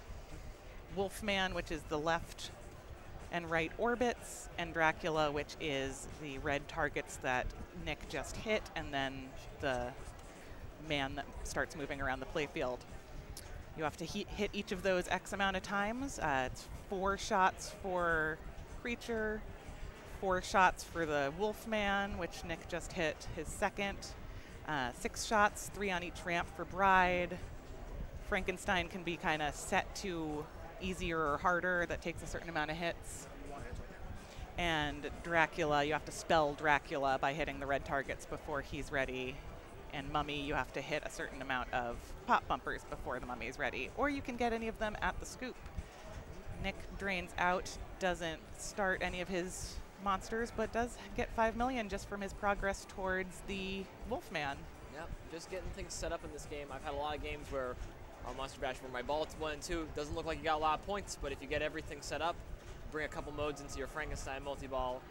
Wolfman, which is the left and right orbits. And Dracula, which is the red targets that Nick just hit, and then the man that starts moving around the playfield. You have to hit each of those X amount of times. It's 4 shots for Creature, 4 shots for the Wolfman, which Nick just hit his second. 6 shots, 3 on each ramp for Bride. Frankenstein can be kind of set to easier or harder. That takes a certain amount of hits. And Dracula, you have to spell Dracula by hitting the red targets before he's ready. And Mummy, you have to hit a certain amount of pop bumpers before the Mummy is ready. Or you can get any of them at the scoop. Nick drains out, doesn't start any of his monsters, but does get 5 million just from his progress towards the Wolfman. Yep, just getting things set up in this game. I've had a lot of games where on Monster Bash where my ball to 1 and 2 doesn't look like you got a lot of points, but if you get everything set up, bring a couple modes into your Frankenstein multi-ball,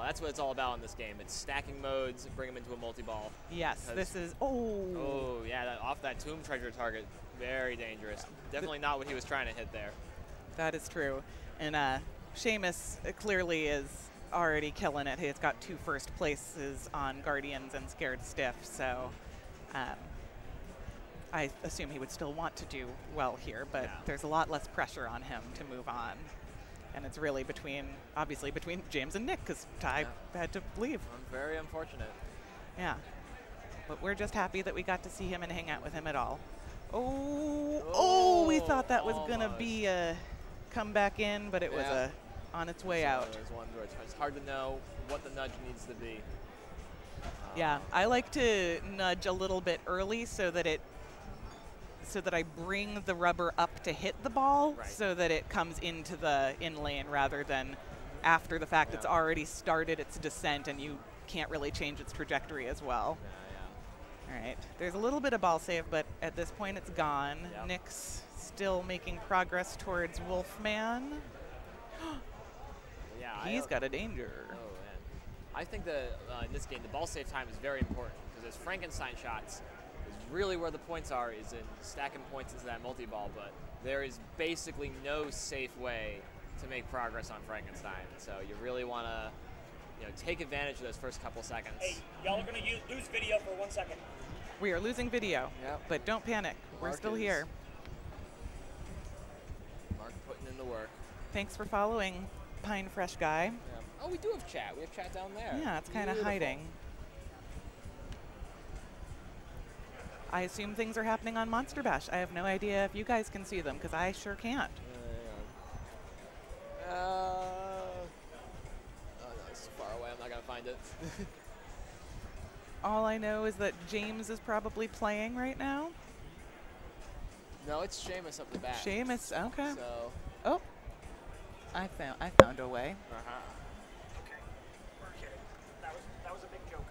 that's what it's all about in this game. It's stacking modes and bring them into a multi-ball. Yes, this is, Oh, yeah, off that Tomb Treasure target, very dangerous. Definitely not what he was trying to hit there. That is true. And Seamus clearly is already killing it. He's got 2 first places on Guardians and Scared Stiff, so I assume he would still want to do well here, but there's a lot less pressure on him to move on. And it's really obviously between James and Nick, because Ty had to leave. Very unfortunate. Yeah. But we're just happy that we got to see him and hang out with him at all. Oh, we thought that was going to be a comeback in, but it was on its way out. There's ones where it's hard to know what the nudge needs to be. Yeah, I like to nudge a little bit early so that I bring the rubber up to hit the ball, so that it comes into the in lane rather than after the fact it's already started its descent and you can't really change its trajectory as well. All right, there's a little bit of ball save, but at this point it's gone. Nick's still making progress towards Wolfman. He's got a danger. Oh, man. I think that in this game, the ball save time is very important because those Frankenstein shots is really where the points are, is in stacking points into that multi-ball, but there is basically no safe way to make progress on Frankenstein. So you really want to take advantage of those first couple seconds. Hey, y'all are going to lose video for 1 second. We are losing video, but don't panic. We're still here. Mark putting in the work. Thanks for following, Pine Fresh Guy. Yeah. Oh, we do have chat. We have chat down there. Yeah, it's kind of hiding. I assume things are happening on Monster Bash. I have no idea if you guys can see them, because I sure can't. it. All I know is that James is probably playing right now. No, it's Sheamus up the back. Sheamus, okay. So. Oh, I found a way. Okay, we're kidding. That was a big joke.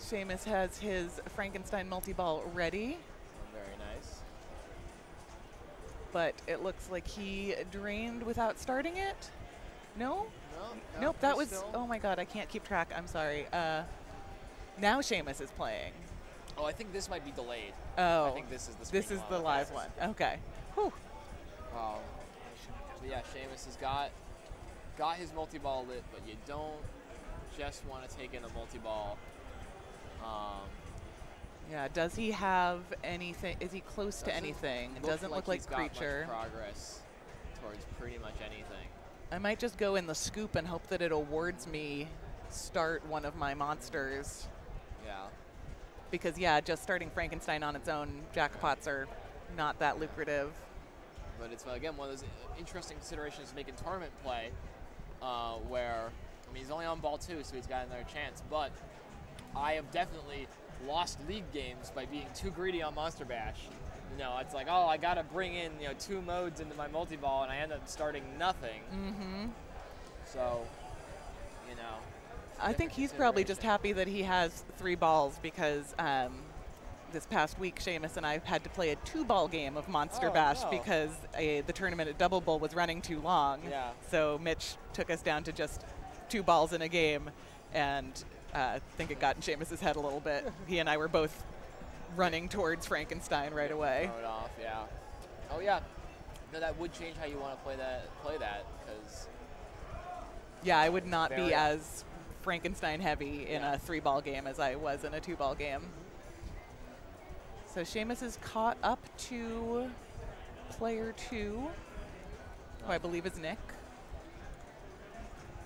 Sheamus has his Frankenstein multi-ball ready, Very nice. but it looks like he drained without starting it. No? No, Nope, that he's was, still- oh my god, I can't keep track, I'm sorry. Now Sheamus is playing. Oh, I think this might be delayed. Oh, I think this is the this screen is the live one. Okay. Whew. But yeah, Sheamus has got his multi-ball lit, but you don't just want to take in a multi-ball. Yeah, does he have anything? Is he close to anything? It doesn't look like he's got Creature. much progress towards pretty much anything. I might just go in the scoop and hope that it awards me start one of my monsters. Yeah. Because, yeah, just starting Frankenstein on its own, jackpots are not that lucrative. But it's, again, one of those interesting considerations to make in tournament play where, I mean, he's only on ball 2, so he's got another chance. But I have definitely lost league games by being too greedy on Monster Bash. You know, it's like, oh, I got to bring in, 2 modes into my multi-ball, and I end up starting nothing. Mm-hmm. So, I think he's probably just happy that he has 3 balls because this past week, Sheamus and I had to play a 2-ball game of Monster Bash because the tournament at Double Bull was running too long. Yeah. So Mitch took us down to just 2 balls in a game, and I think it got in Sheamus's head a little bit. He and I were both running towards Frankenstein right away. Throw it off, yeah. Oh, yeah. No, that would change how you want to play that, because... Yeah, I would not be Very- as Frankenstein heavy in Yeah. a 3-ball game as I was in a 2-ball game. So Sheamus is caught up to player 2, who I believe is Nick,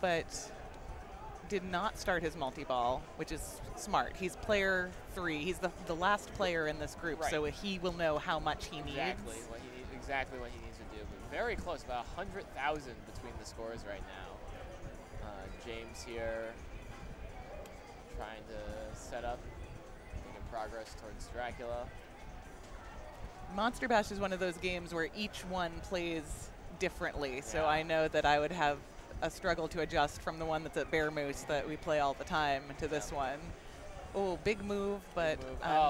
but did not start his multi-ball, which is smart. He's player 3. He's the last player in this group, Right. so he will know how much he needs. Exactly what he needs to do. But very close, about 100,000 between the scores right now. James here trying to set up, making progress towards Dracula. Monster Bash is one of those games where each one plays differently, so Yeah. I know that I would have a struggle to adjust from the one that's at Bear Moose that we play all the time to this one. Oh, big move, but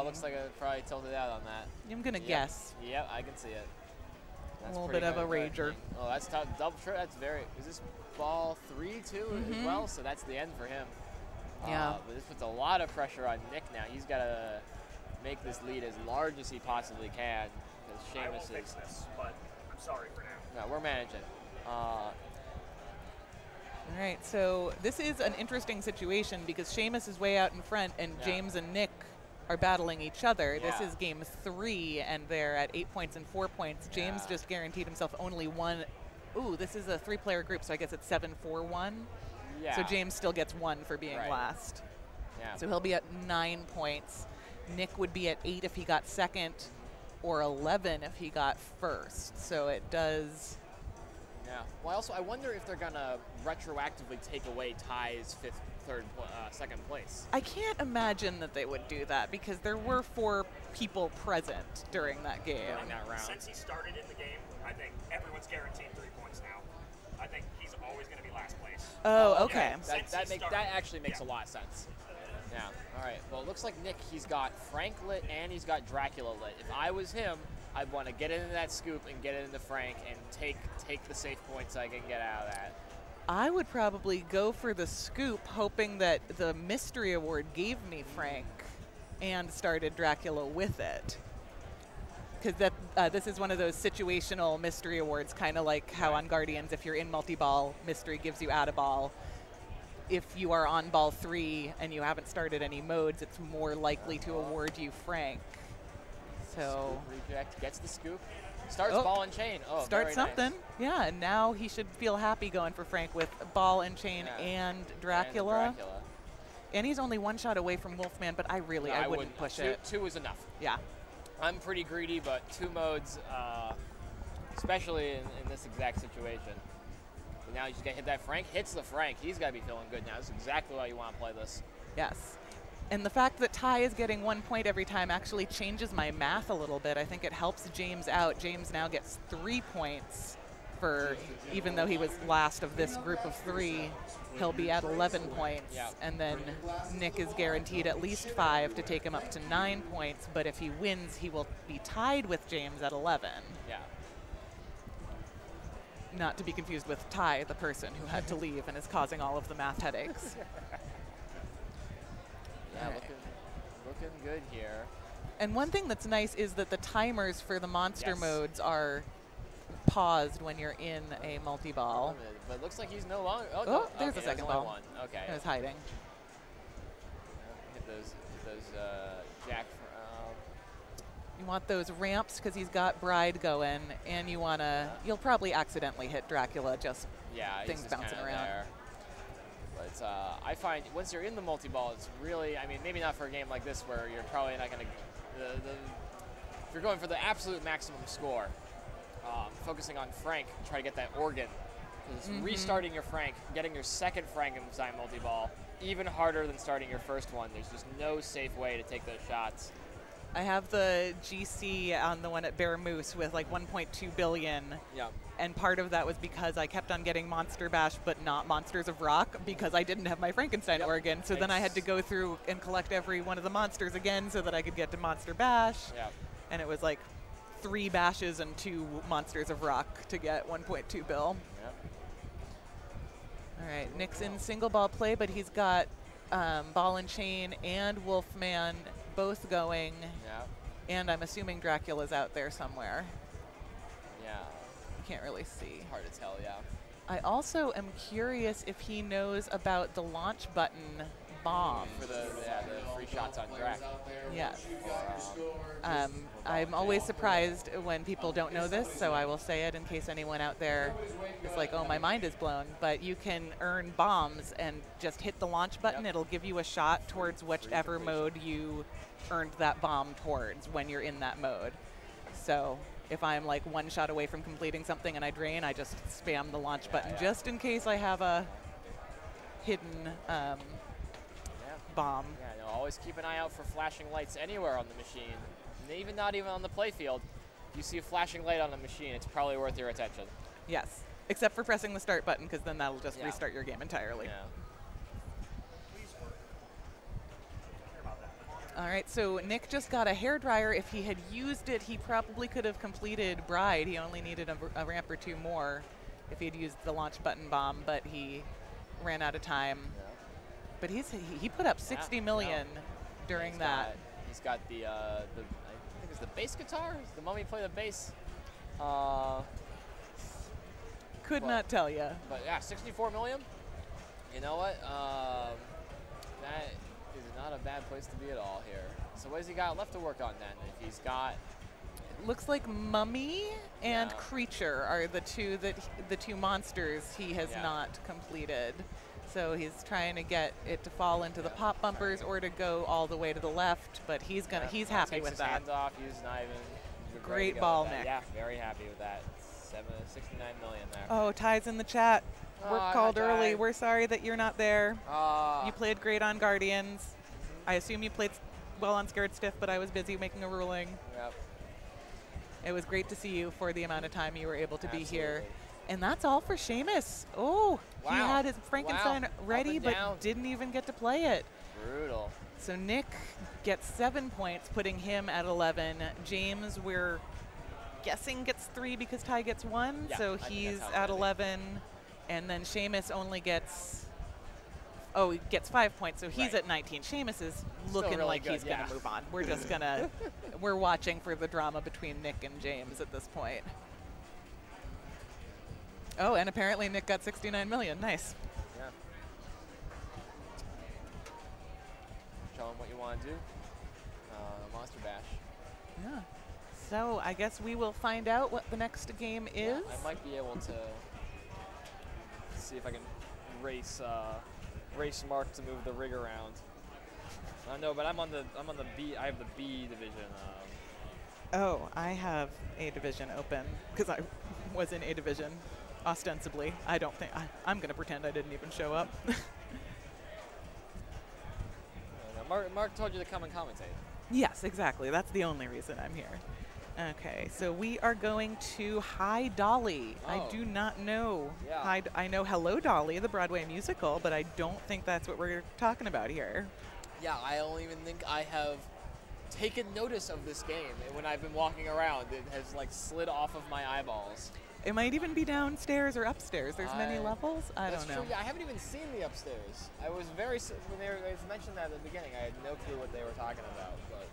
Looks like I probably tilted out on that. I'm gonna Yep. guess. Yep, I can see it. That's little pretty bit of a good, rager. Oh, that's tough. Double trip. That's very. Is this ball 3 too as well? So that's the end for him. Yeah. But this puts a lot of pressure on Nick now. He's got to make this lead as large as he possibly can. Because I won't Sheamus fix is. this, but I'm sorry for now. No, we're managing. All right, so this is an interesting situation because Sheamus is way out in front and Yeah. James and Nick are battling each other. Yeah. This is game 3 and they're at 8 points and 4 points. James Yeah. just guaranteed himself only one. Ooh, this is a 3-player group, so I guess it's 7-4-1. Yeah. So James still gets 1 for being Right. last. Yeah. So he'll be at 9 points. Nick would be at 8 if he got second, or 11 if he got first. So it does. Yeah. Well, I wonder if they're gonna retroactively take away Ty's second place. I can't imagine that they would do that because there were 4 people present during that game. During that round. Since he started in the game, I think everyone's guaranteed 3 points now. I think he's always going to be last place. Oh, okay. Since he started. That actually makes Yeah. a lot of sense. Yeah. All right. Well, it looks like Nick, he's got Frank lit and he's got Dracula lit. If I was him, I'd want to get into that scoop and get into Frank and take the safe points I can get out of that. I would probably go for the scoop, hoping that the mystery award gave me Frank and started Dracula with it. Because this is one of those situational mystery awards, kind of like how on Guardians, if you're in multi-ball, mystery gives you add a ball. If you are on ball 3 and you haven't started any modes, it's more likely to award you Frank. So Scoop reject, gets the scoop, starts Oh. ball and chain. Oh, start very something. Nice. Yeah, and now he should feel happy going for Frank with ball and chain Yeah. and Dracula. And Dracula. And he's only 1 shot away from Wolfman, but I No, wouldn't push it. 2 is enough. Yeah. I'm pretty greedy, but 2 modes especially in this exact situation. But now he's gonna hit that Frank, hits the Frank. He's gotta be feeling good now. This is exactly why you want to play this. Yes. And the fact that Ty is getting 1 point every time actually changes my math a little bit. I think it helps James out. James now gets 3 points for, even though he was last of this group of 3, he'll be at 11 points. Yeah. And then Nick is guaranteed at least 5 to take him up to 9 points. But if he wins, he will be tied with James at 11. Yeah. Not to be confused with Ty, the person who had to leave and is causing all of the math headaches. Yeah, looking good here. And one thing that's nice is that the timers for the monster Yes. modes are paused when you're in a multi-ball. But it looks like he's no longer. Oh, Oh, no, there's okay, a second only ball. one. Okay. It was hiding. Hit those jack. You want those ramps because he's got Bride going, and you want to, you'll probably accidentally hit Dracula just Yeah, things he's just bouncing kinda around. there. But I find once you're in the multi-ball, it's really, I mean, maybe not for a game like this where you're probably not going to, if you're going for the absolute maximum score, focusing on Frank, try to get that organ. 'Cause restarting your Frank, getting your second Frankenstein multi-ball, even harder than starting your first one. There's just no safe way to take those shots. I have the GC on the one at Bear Moose with like 1.2 billion. Yeah. And part of that was because I kept on getting Monster Bash, but not Monsters of Rock, because I didn't have my Frankenstein organ. So then I had to go through and collect every one of the monsters again so that I could get to Monster Bash. Yeah. And it was like 3 bashes and 2 Monsters of Rock to get 1.2 bill. Yep. All right, Nick's in single ball play, but he's got Ball and Chain and Wolfman both going. Yeah. And I'm assuming Dracula's out there somewhere. Yeah. Can't really see. Hard to tell, yeah. I also am curious if he knows about the launch button bomb. For the free shots on Drac. Yes. I'm always surprised when people don't know this, so I will say it in case anyone out there is like, oh, my mind is blown. But you can earn bombs and just hit the launch button. Yep. It'll give you a shot towards whichever mode you earned that bomb towards when you're in that mode. So if I'm like 1 shot away from completing something and I drain, I just spam the launch button just in case I have a hidden bomb. Yeah, no, always keep an eye out for flashing lights anywhere on the machine. And even not even on the playfield. If you see a flashing light on the machine, it's probably worth your attention. Yes, except for pressing the start button, because then that'll just restart your game entirely. Yeah. All right, so Nick just got a hairdryer. If he had used it, he probably could have completed Bride. He only needed a ramp or 2 more if he'd used the launch button bomb, but he ran out of time. Yeah. But he put up 60 million during that. He's got the I think it's the bass guitar. Does the Mummy play the bass? Could not tell you. But yeah, 64 million. You know what? That is not a bad place to be at all here. So what has he got left to work on then? If he's got, Looks like Mummy and Creature are the two monsters he has not completed. So he's trying to get it to fall into the pop bumpers or to go all the way to the left, but he's happy takes with his that. hands off, he's not even ready to Great go ball, with that. Nick. Yeah, very happy with that. 69 million there. Oh, Ty's in the chat. Work Hi, called Ty. early. We're sorry that you're not there. Uh, You played great on Guardians. I assume you played well on Scared Stiff, but I was busy making a ruling. Yep. It was great to see you for the amount of time you were able to be here. Absolutely. And that's all for Seamus. Oh, he Wow. had his Frankenstein Wow. ready, Up and but down. didn't even get to play it. Brutal. So Nick gets 7 points, putting him at 11. James, we're guessing, gets 3 because Ty gets 1. Yeah, So I think he's that's how it's at gonna be. 11. And then Seamus only gets, he gets 5 points. So he's Right. at 19. Seamus is looking really like good, he's going yeah. to move on. We're just going to, we're watching for the drama between Nick and James at this point. Oh, and apparently Nick got 69 million. Nice. Yeah. Show him what you want to do. Monster Bash. Yeah. So I guess we will find out what the next game is. I might be able to see if I can race Mark to move the rig around. No, but I'm on the B. I have the B division. Oh, I have A Division open because I was in A Division, ostensibly. I don't think I'm going to pretend I didn't even show up. Mark told you to come and commentate. Yes, exactly. That's the only reason I'm here. Okay, so we are going to Hi Dolly. Oh. I do not know. Yeah. I know Hello Dolly, the Broadway musical, but I don't think that's what we're talking about here. Yeah, I don't even think I have taken notice of this game. And when I've been walking around, it has like slid off of my eyeballs. It might even be downstairs or upstairs. There's many levels. I That's don't know. true. Yeah, I haven't even seen the upstairs. I was when they mentioned that at the beginning, I had no clue what they were talking about. But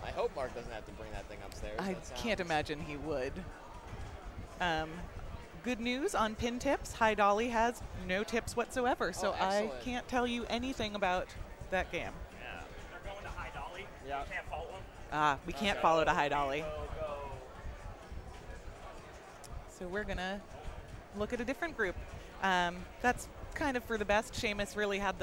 I hope Mark doesn't have to bring that thing upstairs. I That can't sounds- imagine he would. Good news on pin tips. Hi Dolly has no tips whatsoever, so I excellent. can't tell you anything about that game. Yeah. They're going to Hi Dolly. Yeah. You can't follow them. We can't Okay. follow to Hi Dolly. Go, go. So we're going to look at a different group. That's kind of for the best. Seamus really had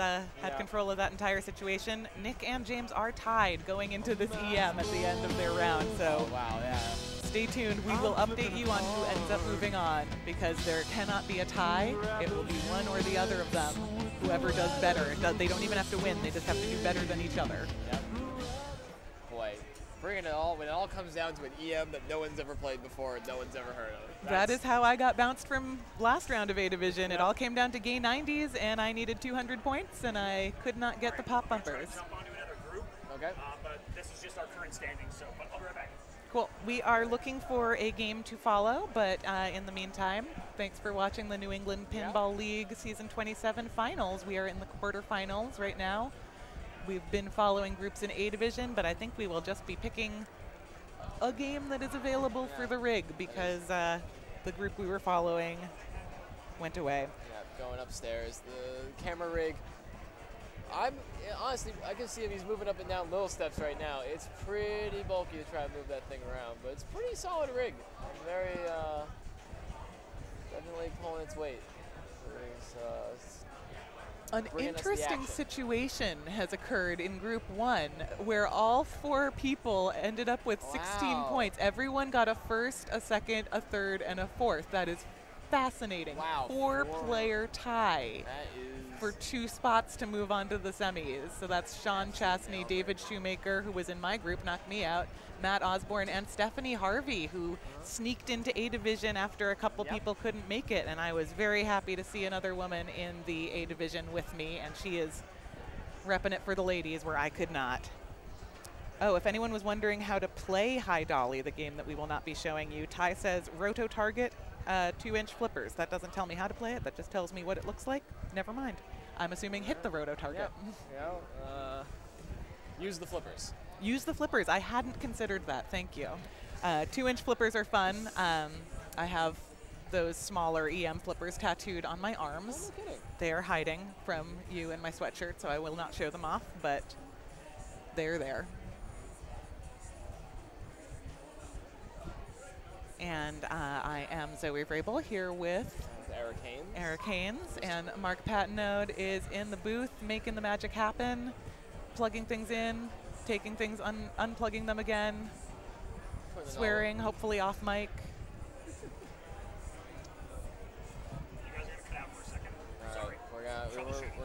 control of that entire situation. Nick and James are tied going into this EM at the end of their round. So Oh, wow, yeah. stay tuned. We will update you on who ends up moving on because there cannot be a tie. It will be one or the other of them. Whoever does better. They don't even have to win. They just have to do better than each other. Yep. Boy, bringing it all, when it all comes down to an EM that no one's ever played before and no one's ever heard of. That is how I got bounced from last round of A Division. It all came down to gay 90s, and I needed 200 points, and I could not get the pop We're gonna bumpers. jump onto another group, Okay. but this is just our current standings, so but I'll be right back. Cool. We are looking for a game to follow, but in the meantime, thanks for watching the New England Pinball League Season 27 Finals. We are in the quarterfinals right now. We've been following groups in A Division, but I think we will just be picking a game that is available for the rig because the group we were following went away. Yeah, going upstairs. The camera rig. Honestly, I can see him. He's moving up and down little steps right now. It's pretty bulky to try and move that thing around, but it's pretty solid rig. Very, definitely pulling its weight. An bringing us the interesting action. situation has occurred in Group 1 where all 4 people ended up with 16 Wow. points. Everyone got a first, a second, a third, and a fourth. That is fascinating. Wow, 4-player tie That is for 2 spots to move on to the semis. So that's Sean Chastney, David Shoemaker, who was in my group, knocked me out, Matt Osborne, and Stephanie Harvey, who sneaked into A Division after a couple Yep. people couldn't make it. And I was very happy to see another woman in the A Division with me, and she is repping it for the ladies where I could not. Oh, if anyone was wondering how to play Hi Dolly, the game that we will not be showing you, Ty says Roto Target 2-inch flippers. That doesn't tell me how to play it. That just tells me what it looks like. Never mind. I'm assuming hit the Roto Target. use the flippers. Use the flippers. I hadn't considered that. Thank you. 2-inch flippers are fun. I have those smaller EM flippers tattooed on my arms. Oh, no kidding. They are hiding from you in my sweatshirt, so I will not show them off, but they're there. And I am Zoe Vrabel here with Eric Haynes. Eric Haynes, and Mark Patnode is in the booth making the magic happen, plugging things in, taking things, unplugging them again, Putting it all- swearing, hopefully off mic. You guys are gonna cut out for a second. All right, Sorry. we're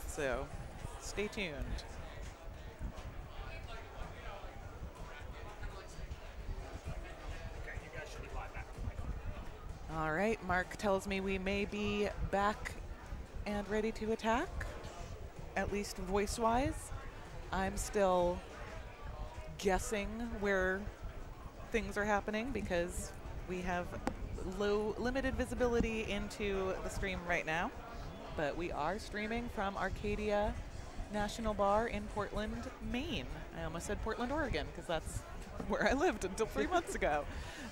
So stay tuned. All right, Mark tells me we may be back and ready to attack, at least voice-wise. I'm still guessing where things are happening because we have limited visibility into the stream right now. But we are streaming from Arcadia National Bar in Portland, Maine. I almost said Portland, Oregon, because that's where I lived until 3 months ago.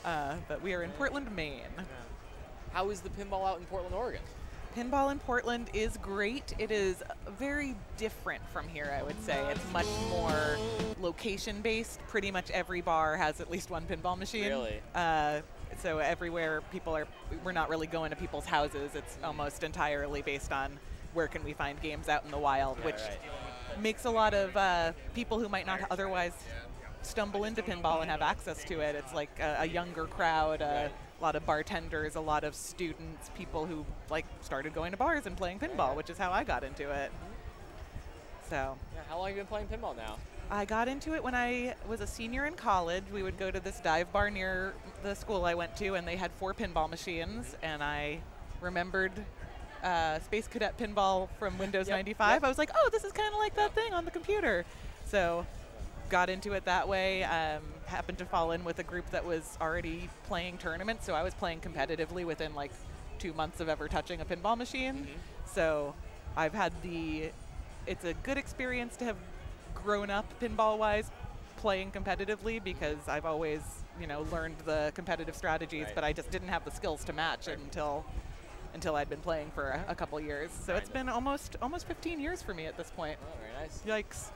But we are in Portland, Maine. How is the pinball out in Portland, Oregon? Pinball in Portland is great. It is very different from here, I would say. It's much more location-based. Pretty much every bar has at least one pinball machine. Really? So everywhere we're not really going to people's houses. It's almost entirely based on where can we find games out in the wild, which makes a lot of people who might not otherwise stumble into pinball and have access to it. It's like a younger crowd, a lot of bartenders, a lot of students, people who started going to bars and playing pinball, which is how I got into it. So. Yeah, how long have you been playing pinball now? I got into it when I was a senior in college. We would go to this dive bar near the school I went to, and they had 4 pinball machines, and I remembered Space Cadet Pinball from Windows 95. I was like, oh, this is kind of like that thing on the computer. So got into it that way. Happened to fall in with a group that was already playing tournaments, so I was playing competitively within 2 months of ever touching a pinball machine. So I've had it's a good experience to have grown up pinball-wise playing competitively, because I've always, learned the competitive strategies, but I just didn't have the skills to match it until I'd been playing for a couple years. So it's been almost 15 years for me at this point. Oh, very nice. Yikes.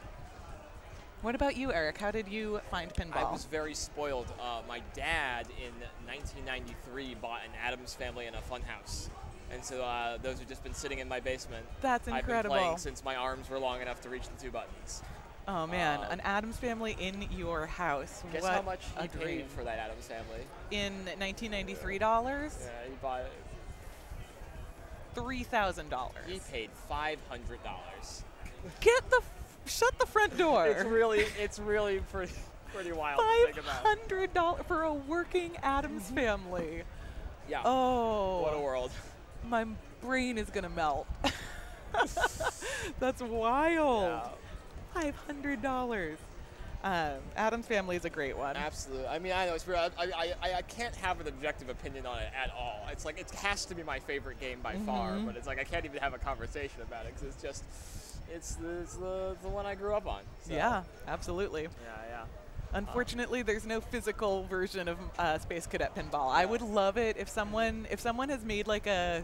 What about you, Eric? How did you find pinball? I was very spoiled. My dad in 1993 bought an Addams Family and a Funhouse. And so those have just been sitting in my basement. That's incredible. I've been playing since my arms were long enough to reach the 2 buttons. Oh man, an Addams Family in your house. Guess what how much he dream. paid for that Addams Family? In 1993 Yeah, he bought it. $3,000. He paid $500. Shut the front door. It's really pretty wild to think about. $500 for a working Addams Family. Yeah. Oh. What a world. My brain is gonna melt. That's wild. Yeah. $500. Addams Family is a great one. Absolutely. I mean, I know it's real. I can't have an objective opinion on it at all. It's like it has to be my favorite game by far, but it's like I can't even have a conversation about it because it's the one I grew up on. So. Yeah, absolutely. Yeah. Unfortunately, there's no physical version of Space Cadet Pinball. I would love it if someone has made a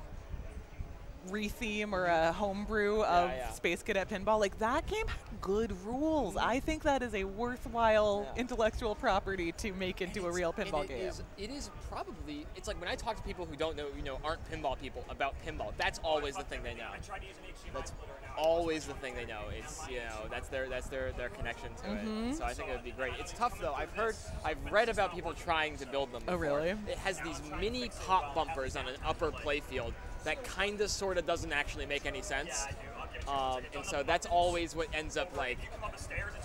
retheme or a homebrew of Space Cadet Pinball. That game had good rules. I think that is a worthwhile intellectual property to make into a real pinball game. It is probably. It's like when I talk to people who don't know, aren't pinball people about pinball. That's always the thing they know. That's always the thing they know. It's that's their connection to it. So I think it would be great. It's tough though. I've read about people trying to build them before. Oh really? It has these mini pop bumpers on an upper playfield that kind of sort of doesn't actually make any sense. And so that's always what ends up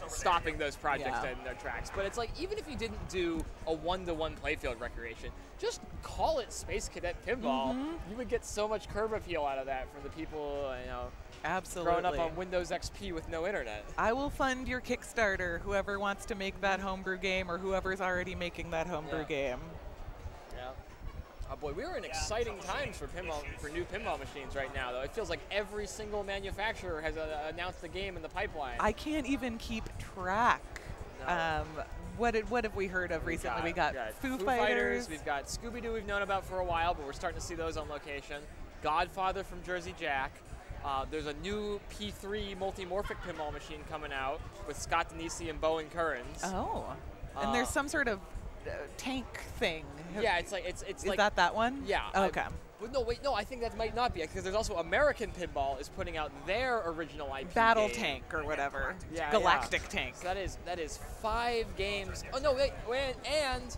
stopping those projects in their tracks. But it's even if you didn't do a 1-to-1 playfield recreation, just call it Space Cadet Pinball. You would get so much curb appeal out of that from the people absolutely growing up on Windows XP with no internet. I will fund your Kickstarter, whoever wants to make that homebrew game or whoever's already making that homebrew game. Yeah. Oh boy, we are in exciting times for new pinball machines right now, though. It feels like every single manufacturer has announced a game in the pipeline. I can't even keep track. No. What have we heard of recently? We got Foo Fighters. We've got Scooby-Doo we've known about for a while, but we're starting to see those on location. Godfather from Jersey Jack. There's a new P3 multimorphic pinball machine coming out with Scott Denisi and Bowen Currens. Oh. And there's some sort of tank thing. Yeah, it's like Is that one? Yeah. Okay. No, I think that might not be, because there's also American Pinball is putting out their original IP Battle game. Tank or whatever. Yeah, Galactic Tank. So that is 5 games. Oh no, wait, and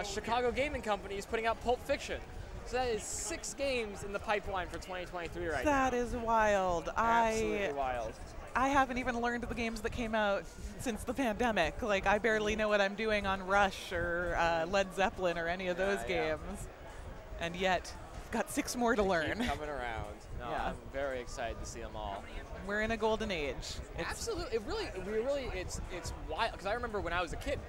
Chicago Gaming Company is putting out Pulp Fiction. So that is 6 games in the pipeline for 2023 right now. That is wild. Absolutely wild. I haven't even learned the games that came out since the pandemic. I barely know what I'm doing on Rush or Led Zeppelin or any of those games. and yet got 6 more to learn. Keep coming around. No, Yeah. I'm very excited to see them all. We're in a golden age. It's Absolutely, it's wild because I remember when I was a kid,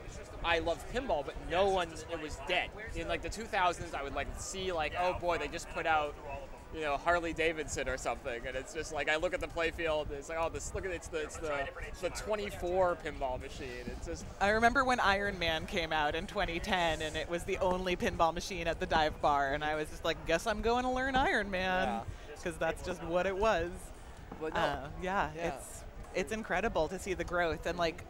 I loved pinball, but it was dead. In like the 2000s, I would like see like, oh boy, they just put out, you know, Harley Davidson or something, and it's just like I look at the playfield, it's like, oh, it's the 24 pinball machine. It's just I remember when Iron Man came out in 2010, and it was the only pinball machine at the dive bar, and I was just like, guess I'm going to learn Iron Man, because that's just what it was. but no, Yeah, it's incredible to see the growth, and like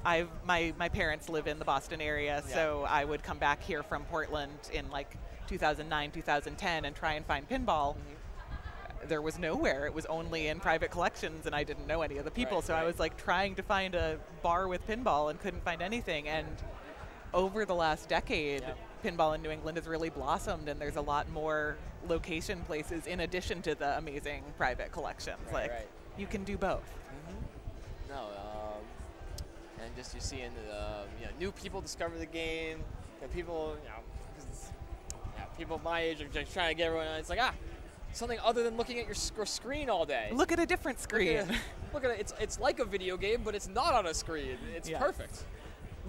my parents live in the Boston area, so I would come back here from Portland in like 2009, 2010, and try and find pinball. There was nowhere. It was only in private collections, and I didn't know any of the people, so I was like trying to find a bar with pinball and couldn't find anything. And over the last decade, pinball in New England has really blossomed, and there's a lot more location places in addition to the amazing private collections. You can do both. no, and just you're seeing new people discover the game, and people, people my age are just trying to get everyone. It's like something other than looking at your screen all day. Look at a different screen. Look at it. It's like a video game, but it's not on a screen. It's perfect.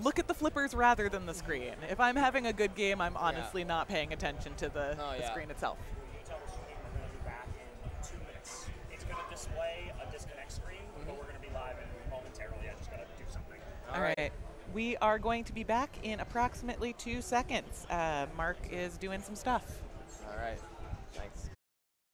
Look at the flippers rather than the screen. If I'm having a good game, I'm honestly not paying attention to the screen itself. We're going to be back in 2 minutes. It's going to display a disconnect screen, but we're going to be live momentarily. I just got to do something. All right. We are going to be back in approximately 2 seconds. Mark is doing some stuff. All right. Thanks.